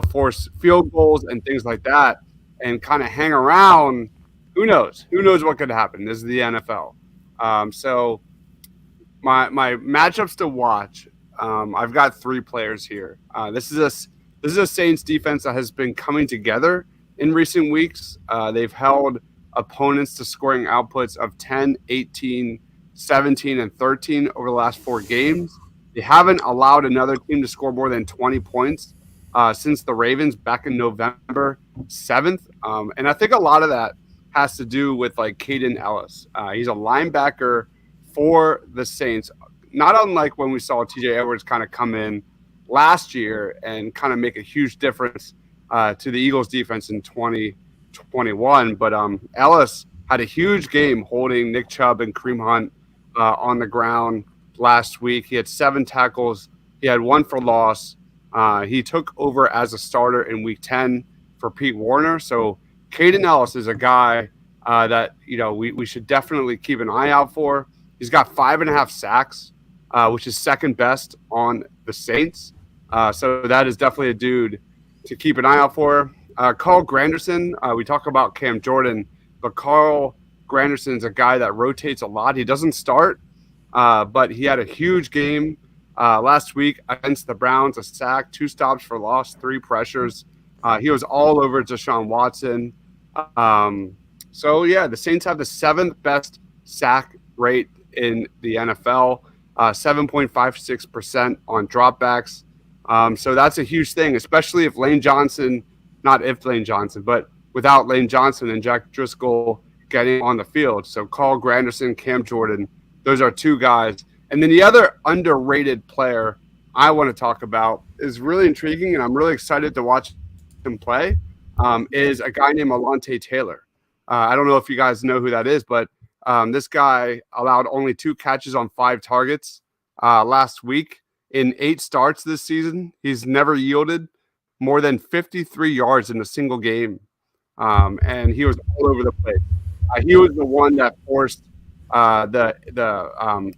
Speaker 1: force field goals and things like that and kind of hang around, who knows? Who knows what could happen? This is the NFL. So my matchups to watch, I've got 3 players here. This is a Saints defense that has been coming together in recent weeks. They've held opponents to scoring outputs of 10, 18, 17, and 13 over the last 4 games. They haven't allowed another team to score more than 20 points since the Ravens back in November 7th. And I think a lot of that has to do with like Caden Ellis. He's a linebacker for the Saints, not unlike when we saw TJ Edwards kind of come in last year and kind of make a huge difference to the Eagles defense in 2021. But Ellis had a huge game holding Nick Chubb and Kareem Hunt on the ground last week. He had 7 tackles. He had 1 for loss. He took over as a starter in week 10 for Pete Warner. So Caden Ellis is a guy that, we should definitely keep an eye out for. He's got 5.5 sacks, which is second best on the Saints. So that is definitely a dude to keep an eye out for. Carl Granderson, we talk about Cam Jordan, but Carl Granderson's a guy that rotates a lot. He doesn't start, but he had a huge game last week against the Browns, a sack, 2 stops for loss, 3 pressures. He was all over Deshaun Watson. So, the Saints have the 7th best sack rate in the NFL, 7.56% on dropbacks. So that's a huge thing, especially if Lane Johnson not if Lane Johnson, but without Lane Johnson and Jack Driscoll getting on the field. So Carl Granderson, Cam Jordan, those are two guys. And then the other underrated player I want to talk about is really intriguing, and I'm really excited to watch him play, is a guy named Alontae Taylor. I don't know if you guys know who that is, but this guy allowed only 2 catches on 5 targets last week. In 8 starts this season, he's never yielded more than 53 yards in a single game, and he was all over the place. He was the one that forced the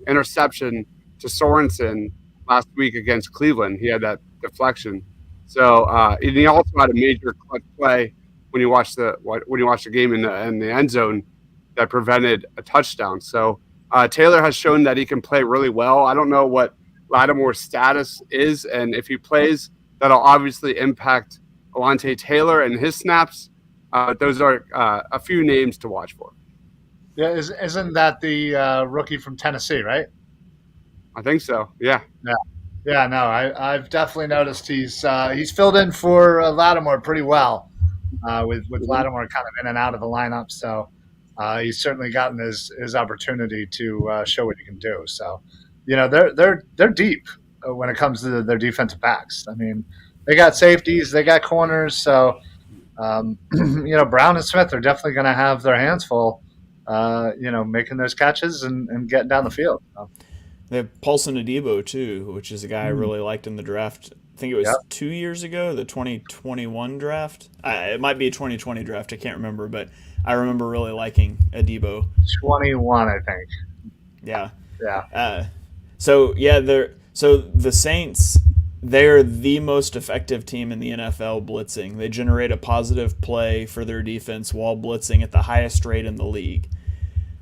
Speaker 1: interception to Sorensen last week against Cleveland. He had that deflection. So and he also had a major clutch play when you watch the game in the end zone that prevented a touchdown. So Taylor has shown that he can play really well. I don't know what Lattimore's status is, and if he plays, that'll obviously impact Alontae Taylor and his snaps. Those are a few names to watch for.
Speaker 3: Yeah, isn't that the rookie from Tennessee, right?
Speaker 1: I think so. Yeah.
Speaker 3: Yeah. No, I've definitely noticed he's filled in for Lattimore pretty well, with Lattimore kind of in and out of the lineup. So he's certainly gotten his opportunity to show what he can do. So, they're deep when it comes to their defensive backs. I mean, they got safeties, they got corners. So, Brown and Smith are definitely going to have their hands full, making those catches and getting down the field. So.
Speaker 2: They have Paulson Adebo too, which is a guy I really liked in the draft. I think it was 2 years ago, the 2021 draft. It might be a 2020 draft. I can't remember, but I remember really liking Adebo.
Speaker 3: 21, I think.
Speaker 2: Yeah.
Speaker 3: Yeah.
Speaker 2: So the Saints, they're the most effective team in the NFL blitzing. They generate a positive play for their defense while blitzing at the highest rate in the league.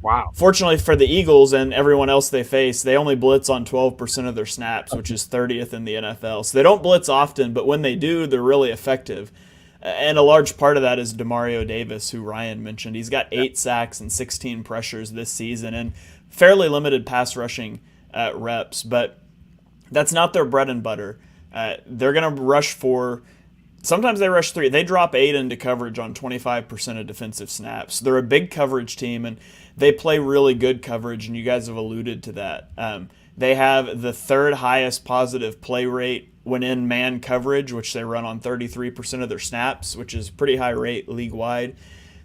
Speaker 1: Wow.
Speaker 2: Fortunately for the Eagles and everyone else they face, they only blitz on 12% of their snaps, which is 30th in the NFL. So they don't blitz often, but when they do, they're really effective. And a large part of that is Demario Davis, who Ryan mentioned. He's got 8 sacks and 16 pressures this season and fairly limited pass rushing reps, but that's not their bread and butter. They're going to rush 4. Sometimes they rush 3. They drop 8 into coverage on 25% of defensive snaps. They're a big coverage team, and they play really good coverage, and you guys have alluded to that. They have the 3rd highest positive play rate when in man coverage, which they run on 33% of their snaps, which is pretty high rate league-wide.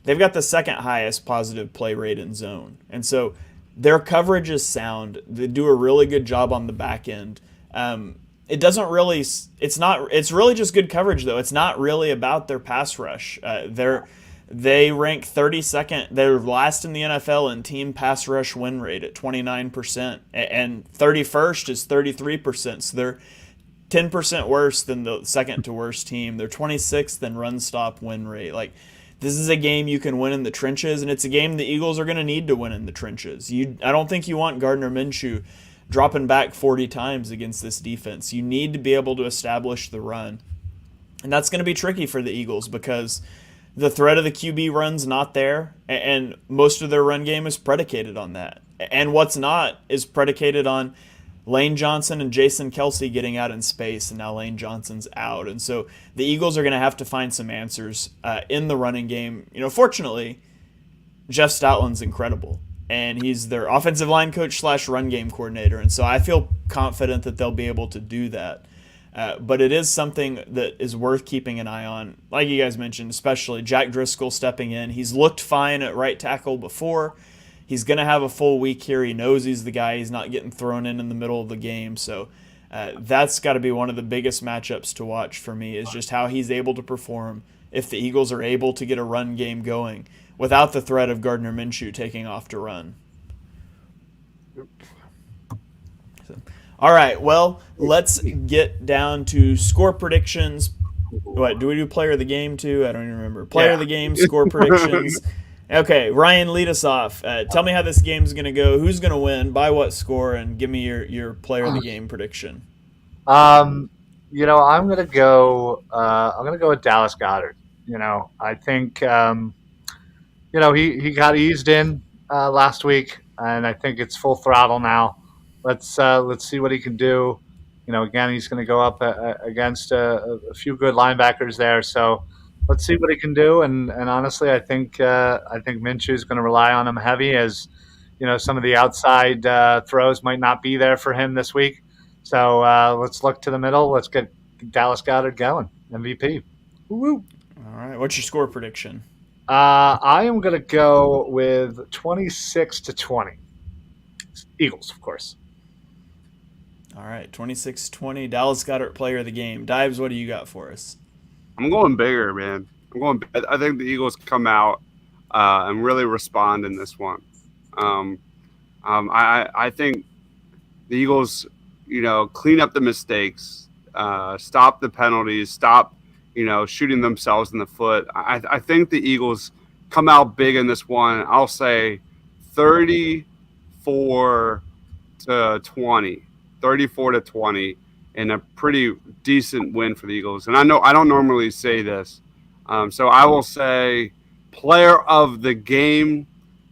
Speaker 2: They've got the 2nd highest positive play rate in zone. And so their coverage is sound. They do a really good job on the back end. It's really just good coverage, though. It's not really about their pass rush. They rank 32nd. They're last in the NFL in team pass rush win rate at 29%, and 31st is 33%. So they're 10% worse than the second to worst team. They're 26th in run stop win rate. Like, this is a game you can win in the trenches, and it's a game the Eagles are going to need to win in the trenches. I don't think you want Gardner Minshew dropping back 40 times against this defense. You need to be able to establish the run. And that's going to be tricky for the Eagles because the threat of the QB run's not there, and most of their run game is predicated on that. And what's not is predicated on Lane Johnson and Jason Kelce getting out in space, and now Lane Johnson's out. And so the Eagles are going to have to find some answers in the running game. Fortunately, Jeff Stoutland's incredible, and he's their offensive line coach / run game coordinator. And so I feel confident that they'll be able to do that. But it is something that is worth keeping an eye on. Like you guys mentioned, especially Jack Driscoll stepping in. He's looked fine at right tackle before. He's going to have a full week here. He knows he's the guy. He's not getting thrown in the middle of the game. So that's got to be one of the biggest matchups to watch for me, is just how he's able to perform if the Eagles are able to get a run game going without the threat of Gardner Minshew taking off to run. All right, well, let's get down to score predictions. What, do we do player of the game too? I don't even remember. Player of the game, score predictions. Okay, Ryan, lead us off. Tell me how this game's going to go. Who's going to win? By what score? And give me your player of the game prediction.
Speaker 3: I'm going to go. I'm going to go with Dallas Goedert. I think he got eased in last week, and I think it's full throttle now. Let's see what he can do. again, he's going to go up against a few good linebackers there. So let's see what he can do. And honestly, I think Minshew is going to rely on him heavy, as some of the outside throws might not be there for him this week. So let's look to the middle. Let's get Dallas Goedert going, MVP. Woo-woo.
Speaker 2: All right. What's your score prediction?
Speaker 3: I am going to go with 26-20. Eagles, of course.
Speaker 2: All right. 26-20. Dallas Goedert player of the game. Dives, what do you got for us?
Speaker 1: I'm going bigger, man. I think the Eagles come out and really respond in this one. I think the Eagles, clean up the mistakes, stop the penalties, stop, shooting themselves in the foot. I think the Eagles come out big in this one. I'll say 34-20, 34-20, and a pretty decent win for the Eagles. And I know I don't normally say this, so I will say player of the game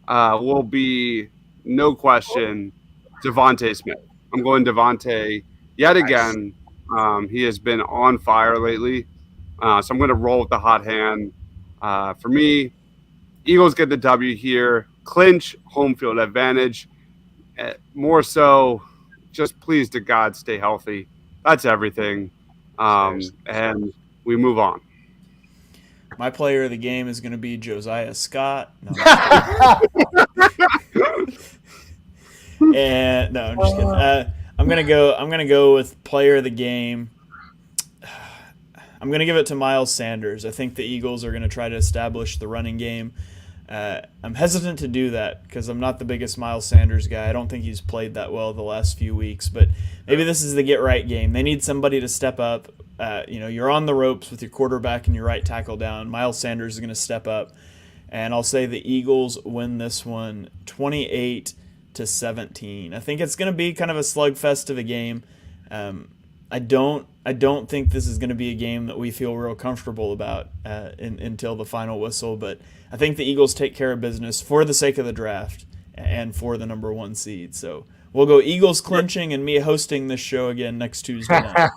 Speaker 1: will be, no question, Devontae Smith. I'm going Devontae yet again. He has been on fire lately, so I'm going to roll with the hot hand. For me, Eagles get the W here, clinch home field advantage. More so, just please to God stay healthy. That's everything, and we move on.
Speaker 2: My player of the game is going to be Josiah Scott. No, and no, I'm just kidding. I'm gonna go with player of the game. I'm gonna give it to Miles Sanders. I think the Eagles are gonna try to establish the running game. I'm hesitant to do that because I'm not the biggest Miles Sanders guy. I don't think he's played that well the last few weeks, but maybe this is the get right game. They need somebody to step up. You're on the ropes with your quarterback and your right tackle down. Miles Sanders is going to step up, and I'll say the Eagles win this one 28-17. I think it's going to be kind of a slugfest of a game. I don't think this is going to be a game that we feel real comfortable about until the final whistle, but I think the Eagles take care of business for the sake of the draft and for the number 1 seed. So we'll go Eagles clinching and me hosting this show again next Tuesday night.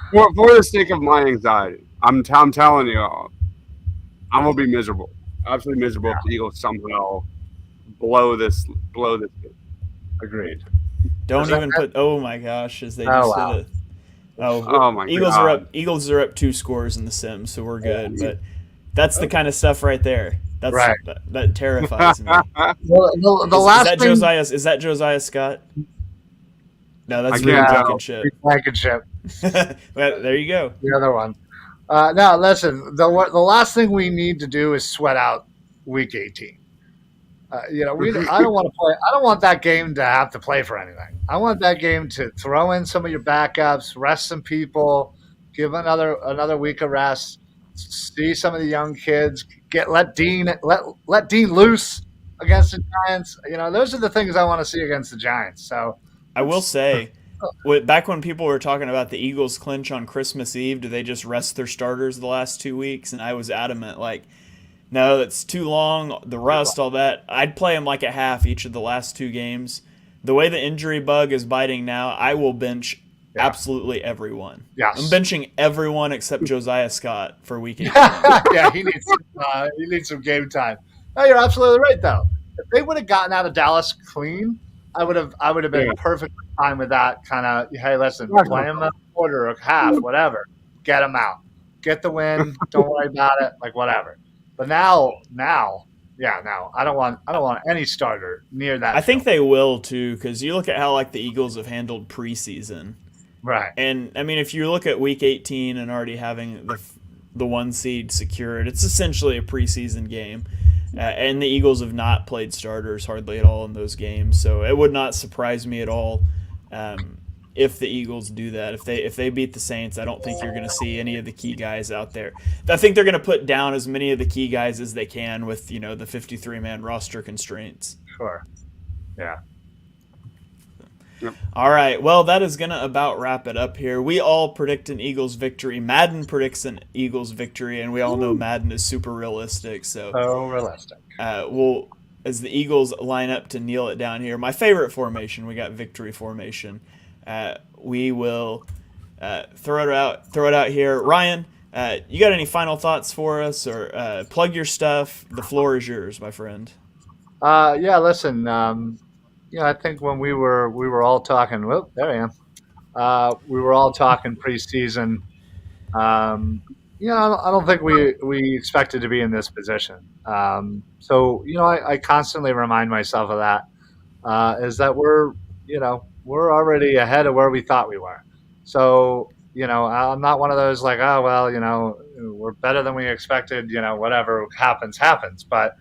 Speaker 1: For the sake of my anxiety, I'm telling you, I'm gonna be miserable, absolutely miserable if the Eagles somehow blow this game.
Speaker 3: Agreed.
Speaker 2: Don't even put. Oh my gosh! As they just hit it.
Speaker 1: Oh my
Speaker 2: Eagles
Speaker 1: God.
Speaker 2: are up. Eagles are up 2 scores in the Sims, so we're good. But that's the kind of stuff right there. That's
Speaker 3: Right.
Speaker 2: that terrifies me.
Speaker 3: Well, the last thing,
Speaker 2: Is that Josiah Scott? No, that's
Speaker 1: I
Speaker 2: Real
Speaker 1: can't tell.
Speaker 2: Blankenship.
Speaker 3: Blankenship,
Speaker 2: Well, there you go.
Speaker 3: the other one. Now, listen. The last thing we need to do is sweat out Week 18. I don't want to play. I don't want that game to have to play for anything. I want that game to throw in some of your backups, rest some people, give another week of rest, see some of the young kids, let Dean loose against the Giants. Those are the things I want to see against the Giants. So
Speaker 2: I will say, back when people were talking about the Eagles clinch on Christmas Eve, do they just rest their starters the last 2 weeks? And I was adamant, like, no, that's too long. The rust, all that. I'd play them like at half each of the last 2 games. The way the injury bug is biting now, I will bench absolutely everyone.
Speaker 3: Yes.
Speaker 2: I'm benching everyone except Josiah Scott for week 18.
Speaker 3: yeah, he needs some game time. No, you're absolutely right though. If they would have gotten out of Dallas clean, I would have been perfectly fine with that kind of. Hey, listen, play him a quarter or half, whatever. Get him out. Get the win. Don't worry about it. Like whatever. But now, I don't want any starter near that.
Speaker 2: I think they will too, because you look at how the Eagles have handled preseason,
Speaker 3: right?
Speaker 2: And I mean, if you look at Week 18 and already having the 1 seed secured, it's essentially a preseason game, and the Eagles have not played starters hardly at all in those games, so it would not surprise me at all if the Eagles do that. If they beat the Saints, I don't think you're going to see any of the key guys out there. I think they're going to put down as many of the key guys as they can with the 53-man roster constraints.
Speaker 3: Sure. Yeah.
Speaker 1: Yep.
Speaker 2: All right. Well, that is going to about wrap it up here. We all predict an Eagles victory. Madden predicts an Eagles victory, and we all know Madden is super realistic. So
Speaker 3: realistic.
Speaker 2: We'll, as the Eagles line up to kneel it down here, my favorite formation, we got victory formation. we will throw it out here. Ryan, you got any final thoughts for us, or plug your stuff? The floor is yours, my friend.
Speaker 3: Yeah, listen. I think when we were all talking. Well, there I am. We were all talking preseason. I don't think we expected to be in this position. I constantly remind myself of that. Is that we're already ahead of where we thought we were. So I'm not one of those like, oh well, we're better than we expected. Whatever happens happens. But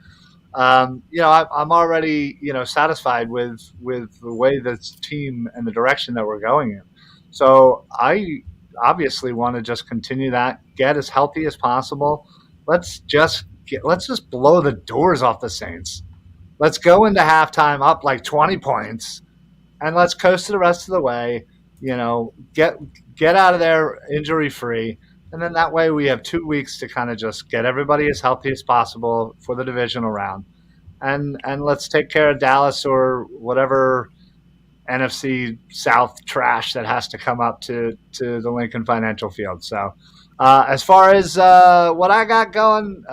Speaker 3: I'm already satisfied with the way this team and the direction that we're going in. So I obviously want to just continue that, get as healthy as possible. Let's just blow the doors off the Saints. Let's go into halftime up like 20 points, and let's coast the rest of the way. Get out of there injury free, and then that way we have 2 weeks to kind of just get everybody as healthy as possible for the divisional round, and let's take care of Dallas or whatever NFC South trash that has to come up to the Lincoln Financial Field. So, as far as what I got going,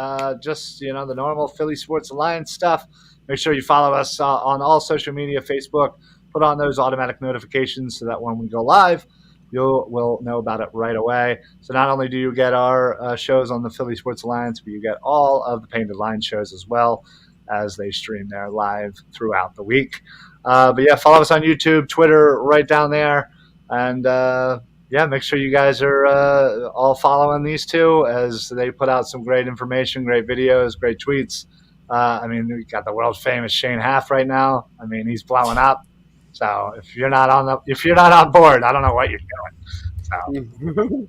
Speaker 3: just the normal Philly Sports Alliance stuff. Make sure you follow us on all social media, Facebook. Put on those automatic notifications so that when we go live, will know about it right away. So not only do you get our shows on the Philly Sports Alliance, but you get all of the Painted Line shows as well as they stream there live throughout the week. But yeah, follow us on YouTube, Twitter, right down there. And make sure you guys are all following these two as they put out some great information, great videos, great tweets. We got the world famous Shane Half right now. He's blowing up. So if you're not on board, I don't know what you're doing.
Speaker 2: So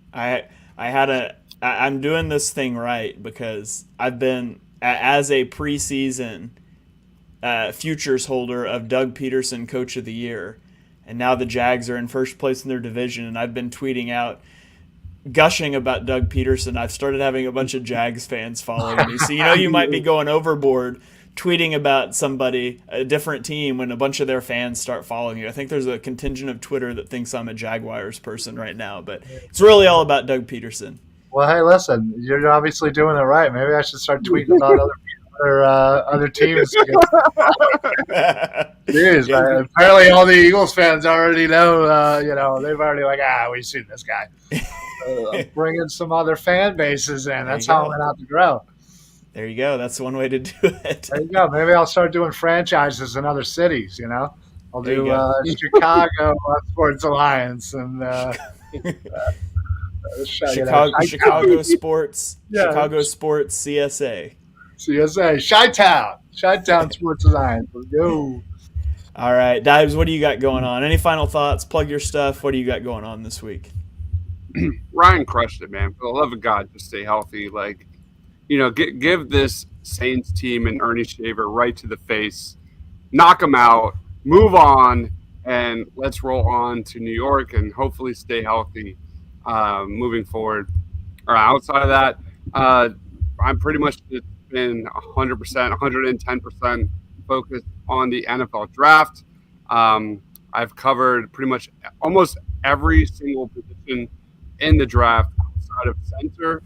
Speaker 2: I'm doing this thing right because I've been as a preseason futures holder of Doug Peterson Coach of the Year, and now the Jags are in first place in their division, and I've been tweeting out gushing about Doug Peterson. I've started having a bunch of Jags fans following me. So you might be going overboard tweeting about somebody, a different team, when a bunch of their fans start following you. I think there's a contingent of Twitter that thinks I'm a Jaguars person right now, but it's really all about Doug Peterson.
Speaker 3: Well, hey, listen, you're obviously doing it right. Maybe I should start tweeting about other teams. Jeez, man. Apparently all the Eagles fans already know, they've already we've seen this guy. Bringing some other fan bases in. That's how I'm going to have to grow.
Speaker 2: There you go. That's one way to do it.
Speaker 3: There you go. Maybe I'll start doing franchises in other cities, I'll do Chicago Sports Alliance and
Speaker 2: Chicago Sports, yeah. Chicago Sports CSA.
Speaker 3: Chi-Town Sports Alliance. Let's go.
Speaker 2: All right, Dives, what do you got going on? Any final thoughts? Plug your stuff. What do you got going on this week?
Speaker 1: Ryan crushed it, man. For the love of God, just stay healthy. Give this Saints team and Ernie Shaver right to the face. Knock them out. Move on, and let's roll on to New York and hopefully stay healthy moving forward. Outside of that, I'm pretty much been 100%, 110% focused on the NFL draft. I've covered pretty much almost every single position in the draft outside of center,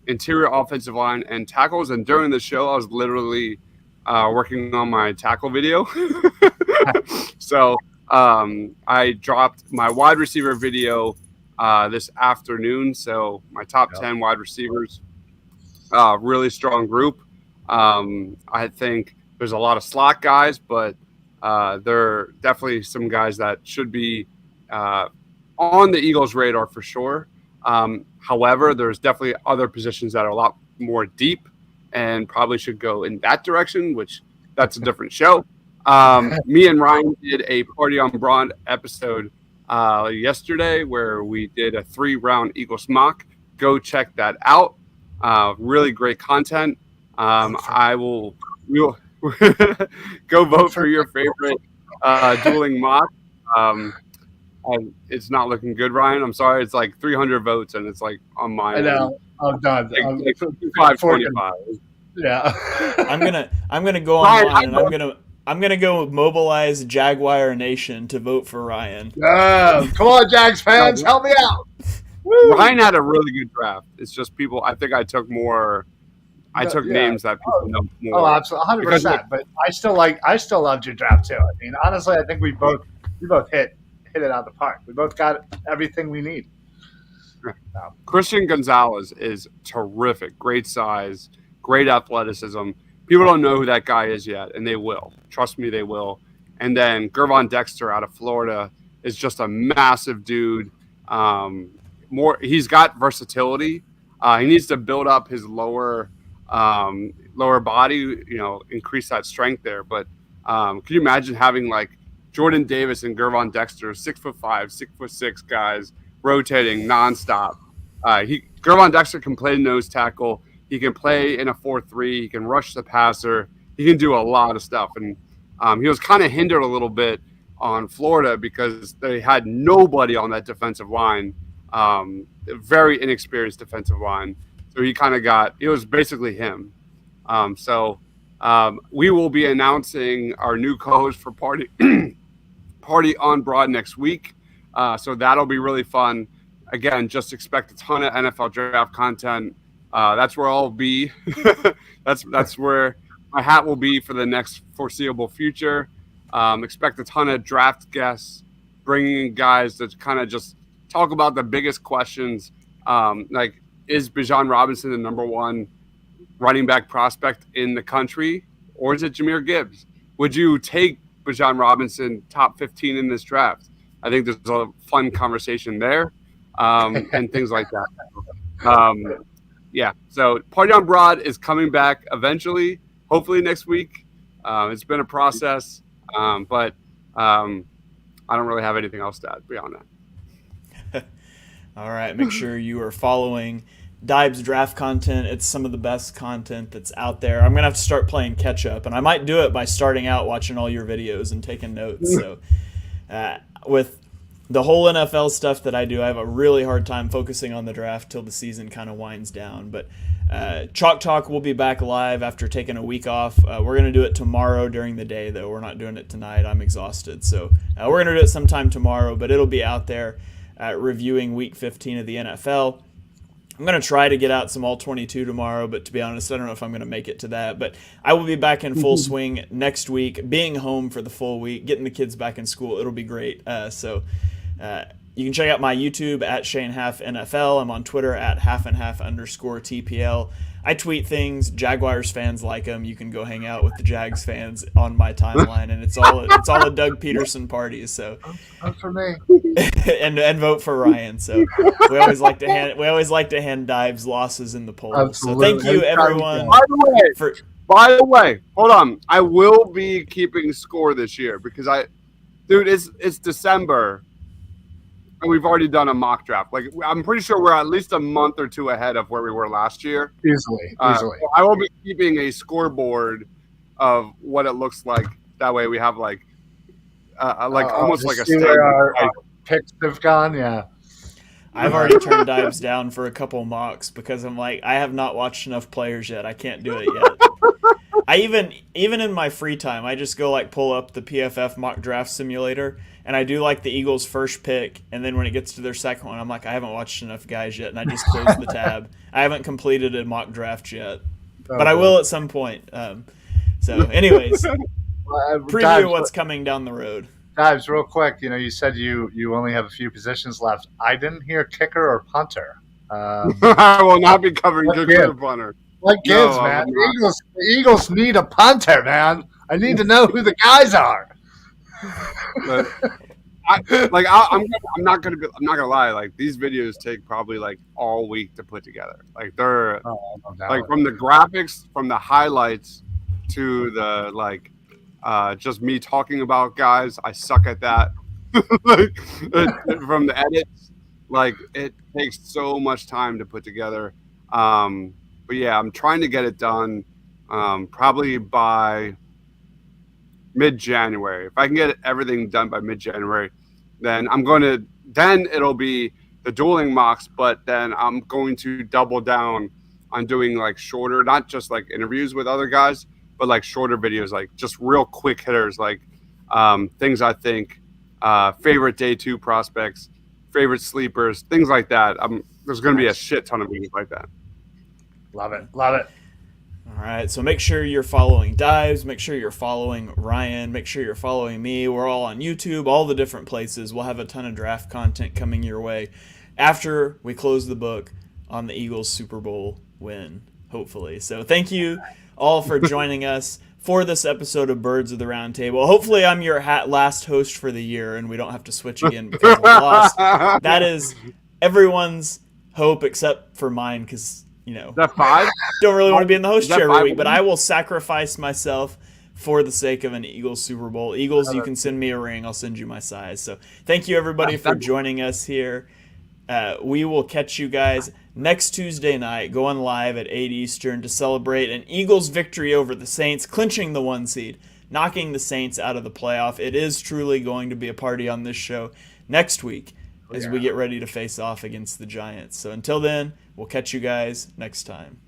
Speaker 1: interior offensive line, and tackles. And during the show, I was literally working on my tackle video. So I dropped my wide receiver video this afternoon. So my top 10 wide receivers, really strong group. I think there's a lot of slot guys, but there are definitely some guys that should be on the Eagles' radar for sure. However, there's definitely other positions that are a lot more deep and probably should go in that direction, which that's a different show. Me and Ryan did a Party on Braun episode yesterday where we did a 3-round Eagles mock. Go check that out. Really great content. We'll go vote for your favorite dueling mock. And it's not looking good, Ryan. I'm sorry. It's like 300 votes, and it's like on my.
Speaker 3: I know. I'm done.
Speaker 1: Like 525.
Speaker 3: Yeah.
Speaker 2: I'm gonna go online, and I'm gonna go mobilize Jaguar Nation to vote for Ryan.
Speaker 3: Come on, Jags fans, help me out. Woo!
Speaker 1: Ryan had a really good draft. It's just people. I think I took more. I took names that people know more.
Speaker 3: Oh, absolutely, 100%. But I still loved your draft too. I mean, honestly, I think we both hit it out of the park. We both got everything we need.
Speaker 1: Christian Gonzalez is terrific. Great size, great athleticism. People don't know who that guy is yet, and they will. Trust me, they will. And then Gervon Dexter out of Florida is just a massive dude. He's got versatility. He needs to build up his lower body, increase that strength there. But can you imagine having like Jordan Davis and Gervon Dexter, 6'5", 6'6" guys rotating nonstop? Gervon Dexter can play nose tackle. He can play in a 4-3. He can rush the passer. He can do a lot of stuff. And he was kind of hindered a little bit on Florida because they had nobody on that defensive line, very inexperienced defensive line. So it was basically him. We will be announcing our new co-host for Party on Broad next week. So that'll be really fun. Again, just expect a ton of NFL draft content. That's where I'll be. that's where my hat will be for the next foreseeable future. Expect a ton of draft guests, bringing in guys to kind of just talk about the biggest questions. Like, is Bijan Robinson the number one running back prospect in the country, or is it Jahmyr Gibbs? Would you take Bijan Robinson top 15 in this draft? I think there's a fun conversation there, and things like that. So Party on Broad is coming back eventually, hopefully next week. It's been a process, but I don't really have anything else to add beyond that.
Speaker 2: All right, make sure you are following Dibe's draft content. It's some of the best content that's out there. I'm going to have to start playing catch up, and I might do it by starting out watching all your videos and taking notes. So with the whole NFL stuff that I do, I have a really hard time focusing on the draft till the season kind of winds down. But Chalk Talk will be back live after taking a week off. We're going to do it tomorrow during the day, though. We're not doing it tonight. I'm exhausted. So we're going to do it sometime tomorrow, but it'll be out there reviewing Week 15 of the NFL. I'm going to try to get out some All-22 tomorrow, but to be honest, I don't know if I'm going to make it to that. But I will be back in full swing next week, being home for the full week, getting the kids back in school. It'll be great. You can check out my YouTube at Shane Half NFL. I'm on Twitter at @halfandhalf_TPL. I tweet things. Jaguars fans like them. You can go hang out with the Jags fans on my timeline, and it's all a Doug Peterson party. So,
Speaker 3: vote for me
Speaker 2: and vote for Ryan. So we always like to hand Dives losses in the polls.
Speaker 3: Absolutely.
Speaker 2: So thank you everyone.
Speaker 1: By the way, hold on. I will be keeping score this year because it's December. And we've already done a mock draft. Like, I'm pretty sure we're at least a month or two ahead of where we were last year.
Speaker 3: Easily.
Speaker 1: I will be keeping a scoreboard of what it looks like. That way, we have almost like a
Speaker 3: where our picks have gone. Yeah.
Speaker 2: I've already turned Dives down for a couple mocks because I'm like, I have not watched enough players yet. I can't do it yet. I even in my free time, I just go pull up the PFF mock draft simulator. And I do the Eagles' first pick, and then when it gets to their second one, I'm like, I haven't watched enough guys yet, and I just close the tab. I haven't completed a mock draft yet, but I will at some point. Anyways, preview what's coming down the road.
Speaker 3: Dives, real quick, you said you only have a few positions left. I didn't hear kicker or punter.
Speaker 1: I will not be covering kicker or punter.
Speaker 3: What gives, man? The Eagles need a punter, man. I need to know who the guys are.
Speaker 1: But I'm not gonna lie. These videos take probably all week to put together. They're from the graphics, from the highlights to the just me talking about guys. I suck at that. From the edits, it takes so much time to put together. But yeah, I'm trying to get it done probably by mid-January. If I can get everything done by mid-January, then it'll be the dueling mocks, but then I'm going to double down on doing shorter, not just interviews with other guys, but like shorter videos, like just real quick hitters, like things I think, favorite day 2 prospects, favorite sleepers, things like that. There's going to be a shit ton of videos like that.
Speaker 3: Love it. Love it.
Speaker 2: All right, so make sure you're following Dives, make sure you're following Ryan, make sure you're following me. We're all on YouTube, all the different places. We'll have a ton of draft content coming your way after we close the book on the Eagles Super Bowl win, hopefully. So thank you all for joining us for this episode of Birds of the Roundtable. Hopefully I'm your last host for the year and we don't have to switch again because of the loss. That is everyone's hope except for mine because, you know,
Speaker 1: that 5?
Speaker 2: Don't really want to be in the host chair every week, but
Speaker 1: I
Speaker 2: I will sacrifice myself for the sake of an Eagles Super Bowl. Eagles, you can send me a ring. I'll send you my size. So thank you, everybody, for joining us here. We will catch you guys next Tuesday night, going live at 8 Eastern to celebrate an Eagles victory over the Saints, clinching the 1 seed, knocking the Saints out of the playoff. It is truly going to be a party on this show next week as we get ready to face off against the Giants. So until then, we'll catch you guys next time.